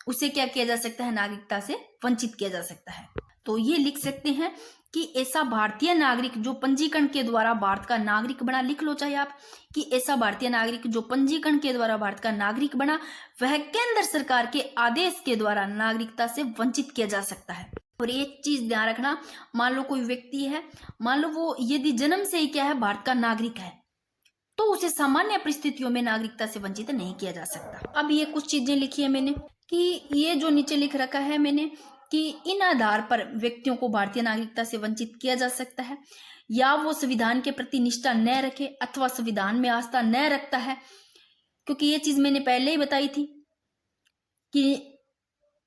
उसे क्या किया जा सकता है, नागरिकता से वंचित किया जा सकता है। तो ये लिख सकते हैं कि ऐसा भारतीय नागरिक जो पंजीकरण के द्वारा भारत का नागरिक बना, लिख लो चाहे आप, कि ऐसा भारतीय नागरिक जो पंजीकरण के द्वारा भारत का नागरिक बना वह केंद्र सरकार के आदेश के द्वारा नागरिकता से वंचित किया जा सकता है। और एक चीज ध्यान रखना, मान लो कोई व्यक्ति है, मान लो वो यदि जन्म से ही क्या है, भारत का नागरिक है, तो उसे सामान्य परिस्थितियों में नागरिकता से वंचित नहीं किया जा सकता। अब ये कुछ चीजें लिखी है मैंने कि ये जो नीचे लिख रखा है मैंने कि इन आधार पर व्यक्तियों को भारतीय नागरिकता से वंचित किया जा सकता है, या वो संविधान के प्रति निष्ठा न रखे अथवा संविधान में आस्था न रखता है, क्योंकि ये चीज मैंने पहले ही बताई थी कि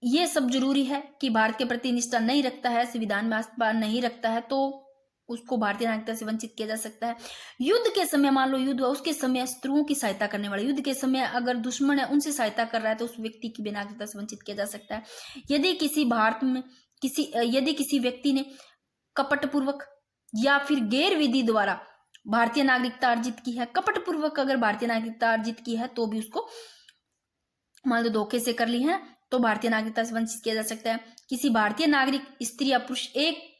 ये सब जरूरी है कि भारत के प्रति निष्ठा नहीं रखता है, संविधान में आस्था नहीं रखता है, तो उसको भारतीय नागरिकता से वंचित किया जा सकता है। युद्ध के समय, मान लो युद्ध हुआ, उसके समय शत्रुओं की सहायता करने वाला, युद्ध के समय अगर दुश्मन है उनसे सहायता कर रहा है तो उस व्यक्ति की भी नागरिकता से वंचित किया जा सकता है। यदि किसी व्यक्ति ने कपटपूर्वक या फिर गैर विधि द्वारा भारतीय नागरिकता अर्जित की है, कपटपूर्वक अगर भारतीय नागरिकता अर्जित की है तो भी उसको मान लो धोखे से कर ली है तो भारतीय नागरिकता से वंचित किया जा सकता है। किसी भारतीय नागरिक स्त्री या पुरुष एक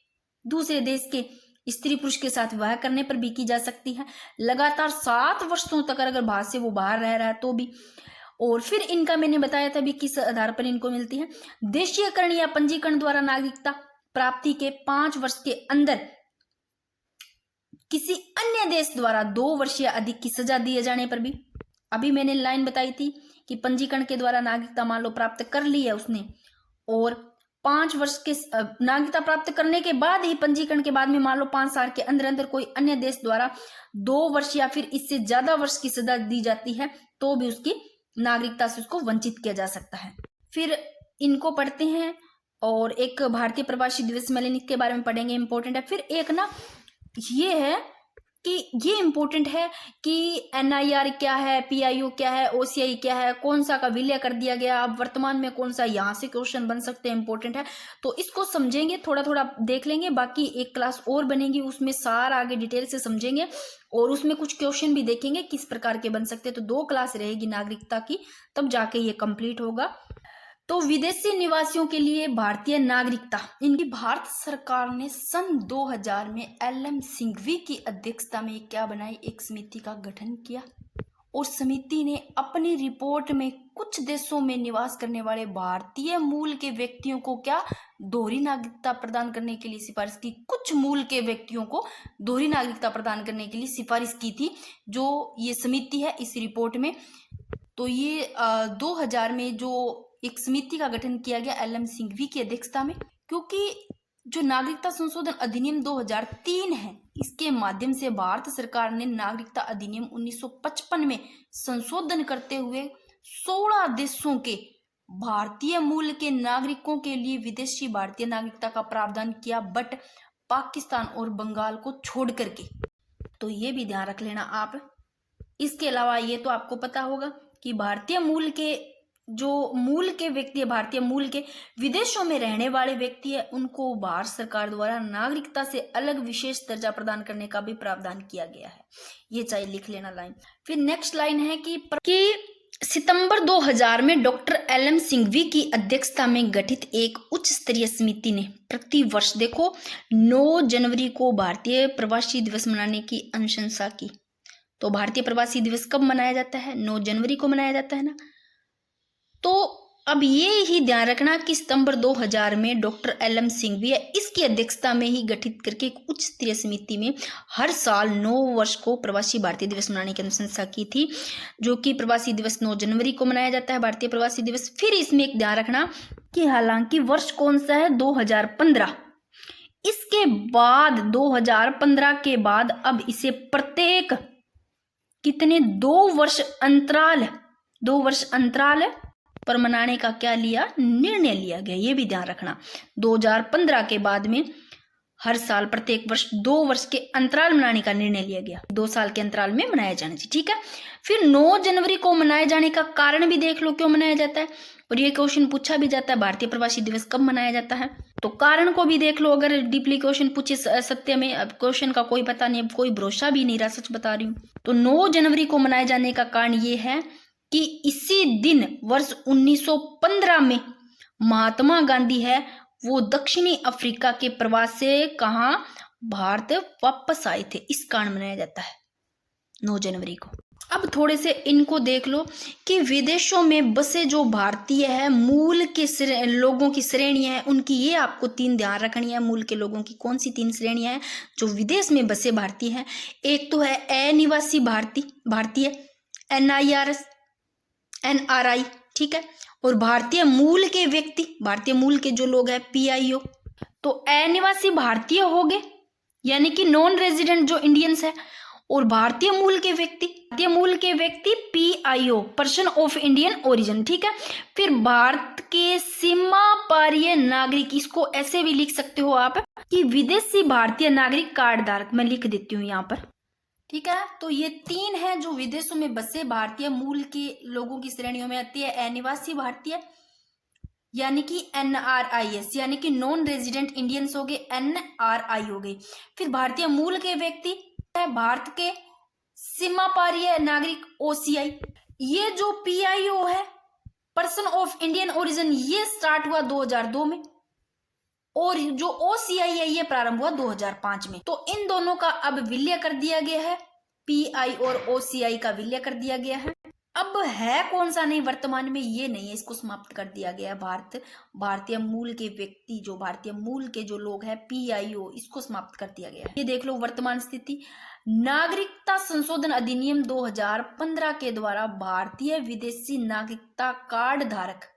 दूसरे देश के स्त्री पुरुष के साथ विवाह करने पर भी की जा सकती है। लगातार 7 वर्षों तक अगर भारत से वो बाहर रह रहा है तो भी। और फिर इनका मैंने बताया था भी किस आधार पर इनको मिलती है, देशीयकरण या पंजीकरण द्वारा नागरिकता प्राप्ति के 5 वर्ष के अंदर किसी अन्य देश द्वारा 2 वर्ष या अधिक की सजा दिए जाने पर भी। अभी मैंने लाइन बताई थी कि पंजीकरण के द्वारा नागरिकता मान लो प्राप्त कर ली है उसने, और 5 वर्ष के नागरिकता प्राप्त करने के बाद ही, पंजीकरण के बाद में मान लो 5 साल के अंदर अंदर कोई अन्य देश द्वारा 2 वर्ष या फिर इससे ज्यादा वर्ष की सजा दी जाती है तो भी उसकी नागरिकता से उसको वंचित किया जा सकता है। फिर इनको पढ़ते हैं और एक भारतीय प्रवासी दिवस सम्मेलन के बारे में पढ़ेंगे, इंपॉर्टेंट है। फिर एक ना ये है कि ये इंपॉर्टेंट है कि NIR क्या है, PIO क्या है, OCI क्या है, कौन सा का विलय कर दिया गया, अब वर्तमान में कौन सा, यहाँ से क्वेश्चन बन सकते हैं, इंपॉर्टेंट है। तो इसको समझेंगे, थोड़ा थोड़ा देख लेंगे, बाकी एक क्लास और बनेगी उसमें सारा आगे डिटेल से समझेंगे और उसमें कुछ क्वेश्चन भी देखेंगे किस प्रकार के बन सकते हैं। तो 2 क्लास रहेगी नागरिकता की, तब जाके ये कंप्लीट होगा। तो विदेशी निवासियों के लिए भारतीय नागरिकता, इनकी भारत सरकार ने सन 2000 में LM सिंघवी की अध्यक्षता में क्या बनाई, एक समिति का गठन किया और समिति ने अपनी रिपोर्ट में कुछ देशों में निवास करने वाले भारतीय मूल के व्यक्तियों को क्या दोहरी नागरिकता प्रदान करने के लिए सिफारिश की। कुछ मूल के व्यक्तियों को दोहरी नागरिकता प्रदान करने के लिए सिफारिश की थी जो ये समिति है इस रिपोर्ट में। तो ये 2000 में जो एक समिति का गठन किया गया LM सिंघवी की अध्यक्षता में, क्योंकि जो नागरिकता संशोधन अधिनियम 2003 है, इसके माध्यम से भारत सरकार ने नागरिकता अधिनियम 1955 में संशोधन करते हुए 16 देशों के भारतीय मूल के नागरिकों के लिए विदेशी भारतीय नागरिकता का प्रावधान किया, बट पाकिस्तान और बंगाल को छोड़ करके। तो ये भी ध्यान रख लेना आप। इसके अलावा ये तो आपको पता होगा कि भारतीय मूल के जो मूल के व्यक्ति है, भारतीय मूल के विदेशों में रहने वाले व्यक्ति है, उनको भारत सरकार द्वारा नागरिकता से अलग विशेष दर्जा प्रदान करने का भी प्रावधान किया गया है। ये चाहिए लिख लेना लाइन। फिर नेक्स्ट लाइन है कि सितंबर 2000 में डॉक्टर LM सिंघवी की अध्यक्षता में गठित एक उच्च स्तरीय समिति ने प्रति वर्ष देखो 9 जनवरी को भारतीय प्रवासी दिवस मनाने की अनुशंसा की। तो भारतीय प्रवासी दिवस कब मनाया जाता है, 9 जनवरी को मनाया जाता है ना। तो अब ये ही ध्यान रखना कि सितंबर 2000 में डॉक्टर LM सिंघवी इसकी अध्यक्षता में ही गठित करके एक उच्च स्तरीय समिति में हर साल 9 वर्ष को प्रवासी भारतीय दिवस मनाने की अनुशंसा की थी, जो कि प्रवासी दिवस 9 जनवरी को मनाया जाता है, भारतीय प्रवासी दिवस। फिर इसमें एक ध्यान रखना कि हालांकि वर्ष कौन सा है, 2015। इसके बाद 2015 के बाद अब इसे प्रत्येक कितने 2 वर्ष अंतराल पर मनाने का क्या लिया, निर्णय लिया गया। ये भी ध्यान रखना 2015 के बाद में हर साल प्रत्येक वर्ष 2 वर्ष के अंतराल मनाने का निर्णय लिया गया, 2 साल के अंतराल में मनाया जाना चाहिए, ठीक है। फिर 9 जनवरी को मनाए जाने का कारण भी देख लो क्यों मनाया जाता है, और ये क्वेश्चन पूछा भी जाता है भारतीय प्रवासी दिवस कब मनाया जाता है, तो कारण को भी देख लो। अगर डीपली क्वेश्चन पूछे सत्य में, अब क्वेश्चन का कोई पता नहीं, अब कोई भरोसा भी नहीं रहा, सच बता रही हूँ। तो 9 जनवरी को मनाए जाने का कारण ये है कि इसी दिन वर्ष 1915 में महात्मा गांधी है वो दक्षिणी अफ्रीका के प्रवास से कहाँ भारत वापस आए थे। इस कारण मनाया जाता है 9 जनवरी को। अब थोड़े से इनको देख लो कि विदेशों में बसे जो भारतीय है मूल के लोगों की श्रेणियां हैं उनकी, ये आपको 3 ध्यान रखनी है। मूल के लोगों की कौन सी 3 श्रेणियां हैं जो विदेश में बसे भारतीय हैं? एक तो है अनिवासी भारतीय NIRS NRI, ठीक है। और भारतीय मूल के व्यक्ति, भारतीय मूल के जो लोग हैं PIO। तो अनिवासी भारतीय हो गए यानी कि नॉन रेजिडेंट जो इंडियंस है, और भारतीय मूल के व्यक्ति PIO person of Indian origin, ठीक है। फिर भारत के सीमा पारीय नागरिक, इसको ऐसे भी लिख सकते हो आप कि विदेशी भारतीय नागरिक कार्ड धारक, मैं लिख देती हूँ यहाँ पर, ठीक है। तो ये 3 हैं जो विदेशों में बसे भारतीय मूल के लोगों की श्रेणियों में आती है। अनिवासी भारतीय यानी कि NRIS यानी कि नॉन रेजिडेंट इंडियंस हो गए, NRI हो गए। फिर भारतीय मूल के व्यक्ति है भारत के सीमा पारीय नागरिक OCI। ये जो PIO है पर्सन ऑफ इंडियन ओरिजिन, ये स्टार्ट हुआ 2002 में, और जो OCI है ये प्रारंभ हुआ 2005 में। तो इन दोनों का अब विलय कर दिया गया है, PI और OCI का विलय कर दिया गया है। अब है कौन सा नहीं वर्तमान में, ये नहीं है, इसको समाप्त कर दिया गया है। भारतीय मूल के व्यक्ति, जो भारतीय मूल के जो लोग हैं PIO, इसको समाप्त कर दिया गया है। ये देख लो वर्तमान स्थिति। नागरिकता संशोधन अधिनियम 2015 के द्वारा भारतीय विदेशी नागरिकता कार्ड धारक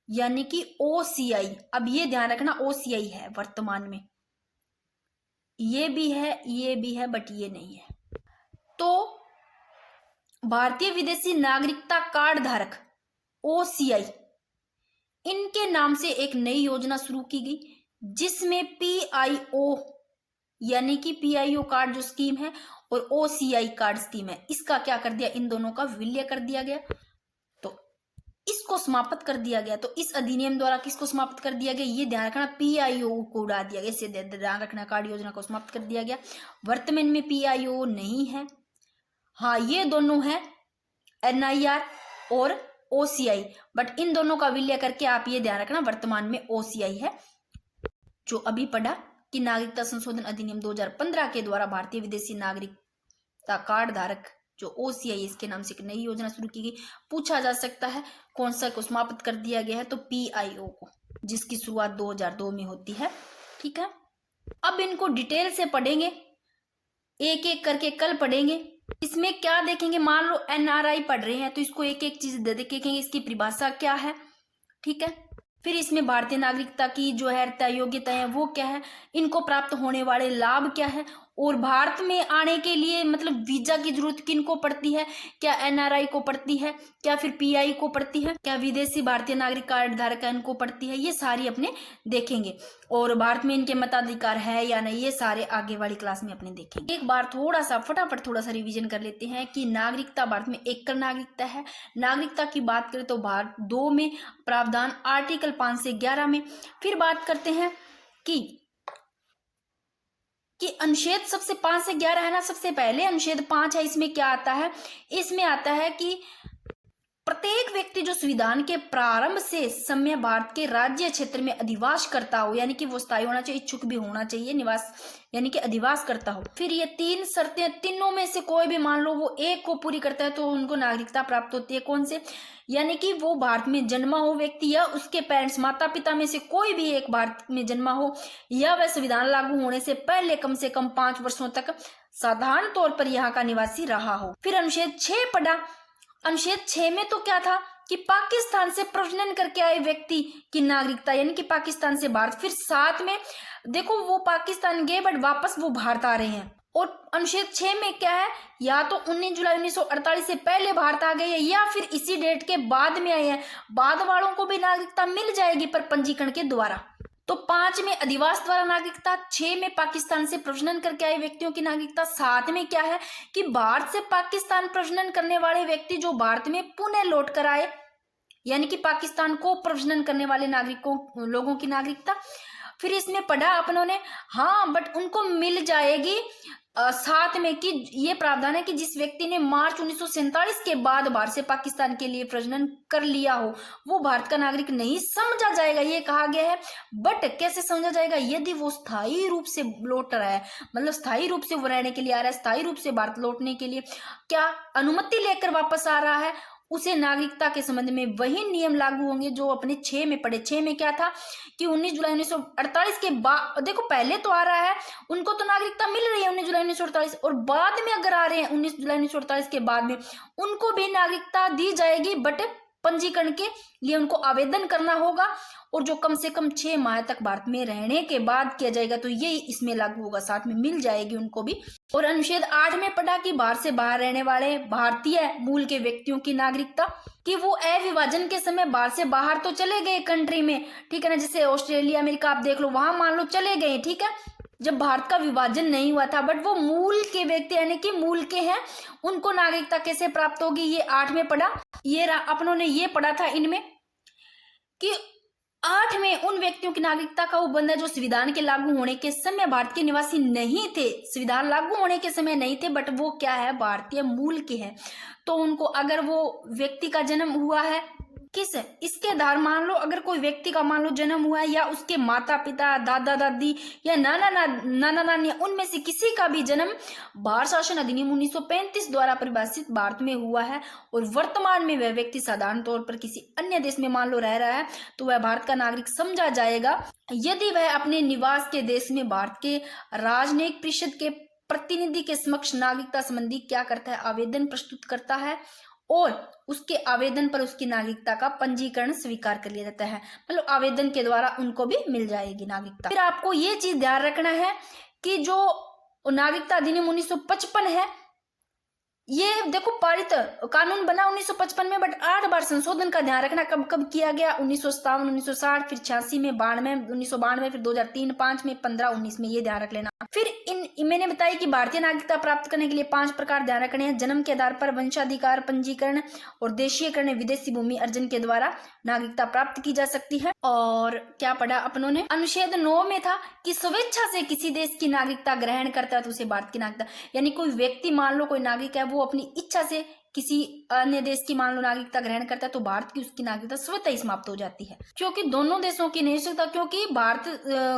यानी कि OCI, अब ये ध्यान रखना OCI है वर्तमान में, ये भी है बट ये नहीं है। तो भारतीय विदेशी नागरिकता कार्ड धारक OCI, इनके नाम से एक नई योजना शुरू की गई जिसमें PIO यानी कि PIO कार्ड जो स्कीम है और OCI कार्ड स्कीम है, इसका क्या कर दिया, इन दोनों का विलय कर दिया गया। तो इसको समाप्त कर दिया गया। तो इस अधिनियम द्वारा किसको समाप्त कर दिया गया, ये ध्यान रखना, PIO को उड़ा दिया गया, इसे ध्यान रखना, कार्ड योजना को समाप्त कर दिया गया। वर्तमान में PIO नहीं है। हाँ, ये दोनों हैं NIR और OCI, बट इन दोनों का विलय करके आप ये ध्यान रखना वर्तमान में OCI है। जो अभी पढ़ा कि नागरिकता संशोधन अधिनियम 2015 के द्वारा भारतीय विदेशी नागरिकता कार्ड धारक जो OCI, इसके नाम से एक नई योजना शुरू की गई। पूछा जा सकता है कौन सा को समाप्त कर दिया गया है, तो PIO को, जिसकी शुरुआत 2002 में होती है, ठीक है। अब इनको डिटेल से पढ़ेंगे, एक एक करके कल पढ़ेंगे। इसमें क्या देखेंगे, मान लो NRI पढ़ रहे हैं तो इसको एक एक चीज देखेंगे, इसकी परिभाषा क्या है, ठीक है। फिर इसमें भारतीय नागरिकता की जो है योग्यता है वो क्या है, इनको प्राप्त होने वाले लाभ क्या है, और भारत में आने के लिए मतलब वीजा की जरूरत किनको पड़ती है, क्या NRI को पड़ती है, क्या फिर PI को पड़ती है, क्या विदेशी भारतीय नागरिक कार्ड धारक इनको पड़ती है, ये सारी अपने देखेंगे। और भारत में इनके मताधिकार है या नहीं, ये सारे आगे वाली क्लास में अपने देखेंगे। एक बार थोड़ा सा फटाफट थोड़ा सा रिवीजन कर लेते हैं कि नागरिकता भारत में एकल नागरिकता है। नागरिकता की बात करें तो भारत 2 में प्रावधान आर्टिकल 5 से 11 में। फिर बात करते हैं कि अनुच्छेद सबसे 5 से 11 है ना, सबसे पहले अनुच्छेद 5 है, इसमें क्या आता है, इसमें आता है कि प्रत्येक व्यक्ति जो संविधान के प्रारंभ से समय भारत के राज्य क्षेत्र में अधिवास करता हो, यानी कि वो स्थायी होना चाहिए, इच्छुक भी होना चाहिए, निवास यानी कि अधिवास करता हो। फिर ये 3 शर्तें, तीनों में से कोई भी मान लो वो एक को पूरी करता है तो उनको नागरिकता प्राप्त होती है। कौन से, यानी कि वो भारत में जन्मा हो व्यक्ति, या उसके पेरेंट्स माता पिता में से कोई भी एक भारत में जन्मा हो, या वह संविधान लागू होने से पहले कम से कम 5 वर्षों तक साधारण तौर पर यहाँ का निवासी रहा हो। फिर अनुच्छेद 6 पढ़ा। अनुच्छेद 6 में तो क्या था कि पाकिस्तान से प्रजनन करके आए व्यक्ति की नागरिकता, यानी कि पाकिस्तान से भारत। फिर 7 में देखो वो पाकिस्तान गए बट वापस वो भारत आ रहे हैं। और अनुच्छेद 6 में क्या है, या तो 19 जुलाई 1948 से पहले भारत आ गए हैं, या फिर इसी डेट के बाद में आए हैं। बाद वालों को भी नागरिकता मिल जाएगी पर पंजीकरण के द्वारा। तो 5 में अधिवास द्वारा नागरिकता, 6 में पाकिस्तान से प्रजनन करके आए व्यक्तियों की नागरिकता, 7 में क्या है कि भारत से पाकिस्तान प्रजनन करने वाले व्यक्ति जो भारत में पुनः लौट कर आए, यानी कि पाकिस्तान को प्रजनन करने वाले नागरिकों लोगों की नागरिकता। फिर इसमें पढ़ा अपनों ने, हाँ बट उनको मिल जाएगी साथ में कि ये प्रावधान है कि जिस व्यक्ति ने मार्च 1947 के बाद भारत से पाकिस्तान के लिए प्रजनन कर लिया हो वो भारत का नागरिक नहीं समझा जाएगा, ये कहा गया है। बट कैसे समझा जाएगा? यदि वो स्थायी रूप से लौट रहा है, मतलब स्थायी रूप से वो रहने के लिए आ रहा है, स्थायी रूप से भारत लौटने के लिए क्या अनुमति लेकर वापस आ रहा है, उसे नागरिकता के संबंध में वही नियम लागू होंगे जो अपने 6 में पढ़े। 6 में क्या था कि 19 जुलाई 1948 के बाद, देखो पहले तो आ रहा है उनको तो नागरिकता मिल रही है 19 जुलाई 1948, और बाद में अगर आ रहे हैं 19 जुलाई 1948 के बाद में उनको भी नागरिकता दी जाएगी, बट पंजीकरण के लिए उनको आवेदन करना होगा और जो कम से कम 6 माह तक भारत में रहने के बाद किया जाएगा, तो ये इसमें लागू होगा, साथ में मिल जाएगी उनको भी। और अनुच्छेद 8 में पढ़ा कि भारत से बाहर रहने वाले भारतीय मूल के व्यक्तियों की नागरिकता, कि वो अविभाजन के समय भारत से बाहर तो चले गए कंट्री में, ठीक है ना, जैसे ऑस्ट्रेलिया अमेरिका आप देख लो, वहां मान लो चले गए, ठीक है, जब भारत का विभाजन नहीं हुआ था, बट वो मूल के व्यक्ति यानी कि मूल के हैं, उनको नागरिकता कैसे प्राप्त होगी, ये 8 में पढ़ा। ये अपनों ने ये पढ़ा था इनमें कि 8 में उन व्यक्तियों की नागरिकता का वो बंद है जो संविधान के लागू होने के समय भारत के निवासी नहीं थे, संविधान लागू होने के समय नहीं थे, बट वो क्या है, भारतीय मूल के हैं, तो उनको अगर वो व्यक्ति का जन्म हुआ है किस इसके आधार, मान लो अगर कोई व्यक्ति का मान लो जन्म हुआ है या उसके माता पिता दादा दादी या नाना नानी उनमें से किसी का भी जन्म भारत शासन अधिनियम 1935 द्वारा परिभाषित भारत में हुआ है और वर्तमान में वह व्यक्ति साधारण तौर पर किसी अन्य देश में मान लो रह रहा है, तो वह भारत का नागरिक समझा जाएगा यदि वह अपने निवास के देश में भारत के राजनयिक परिषद के प्रतिनिधि के समक्ष नागरिकता संबंधी क्या करता है, आवेदन प्रस्तुत करता है और उसके आवेदन पर उसकी नागरिकता का पंजीकरण स्वीकार कर लिया जाता है, मतलब आवेदन के द्वारा उनको भी मिल जाएगी नागरिकता। फिर आपको ये चीज ध्यान रखना है कि जो नागरिकता अधिनियम 1955 है, ये देखो पारित कानून बना 1955 में, बट 8 बार संशोधन का ध्यान रखना, कब कब किया गया, 1957, 1960, फिर 86 में, 92, 1992, फिर 2003, 5 में, 15, 19 में, ये ध्यान रख लेना। फिर मैंने बताया कि भारतीय नागरिकता प्राप्त करने के लिए 5 प्रकार ध्यान रखने हैं। जन्म के आधार पर, वंशाधिकार, पंजीकरण और देशीयकरण, विदेशी भूमि अर्जन के द्वारा नागरिकता प्राप्त की जा सकती है। और क्या पढ़ा अपनों ने, अनुच्छेद 9 में था कि स्वेच्छा से किसी देश की नागरिकता ग्रहण करता है तो उसे भारत की नागरिकता, यानी कोई व्यक्ति मान लो कोई नागरिक है वो अपनी इच्छा से किसी अन्य देश की मान लो नागरिकता ग्रहण करता है तो भारत की उसकी नागरिकता स्वतः ही समाप्त हो जाती है, क्योंकि दोनों देशों की नहीं हो सकता, क्योंकि भारत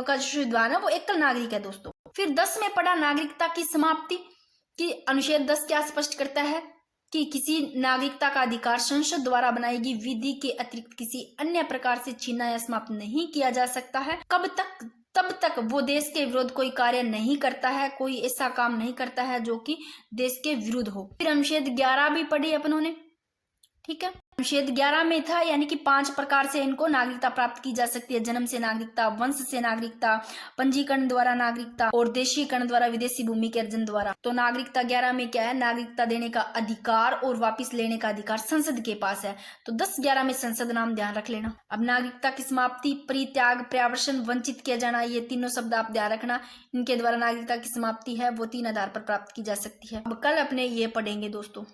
का जो संविधान है वो एकल नागरिक है दोस्तों। फिर 10 में पढ़ा नागरिकता की समाप्ति, कि अनुच्छेद 10 क्या स्पष्ट करता है कि किसी नागरिकता का अधिकार संसद द्वारा बनाई गई विधि के अतिरिक्त किसी अन्य प्रकार से छीना या समाप्त नहीं किया जा सकता है। कब तक? तब तक वो देश के विरुद्ध कोई कार्य नहीं करता है, कोई ऐसा काम नहीं करता है जो कि देश के विरुद्ध हो। फिर अनुच्छेद 11 भी पढ़ी अपनों ने, ठीक है। अनुच्छेद 11 में था यानी कि 5 प्रकार से इनको नागरिकता प्राप्त की जा सकती है। जन्म से नागरिकता, वंश से नागरिकता, पंजीकरण द्वारा नागरिकता और देशीकरण द्वारा, विदेशी भूमि के अर्जन द्वारा। तो नागरिकता 11 में क्या है, नागरिकता देने का अधिकार और वापस लेने का अधिकार संसद के पास है। तो 10-11 में संसद नाम ध्यान रख लेना। अब नागरिकता की समाप्ति, परित्याग, पर्यावसन, वंचित किया जाना, ये तीनों शब्द आप ध्यान रखना, इनके द्वारा नागरिकता की समाप्ति है वो 3 आधार पर प्राप्त की जा सकती है। अब कल अपने ये पढ़ेंगे दोस्तों।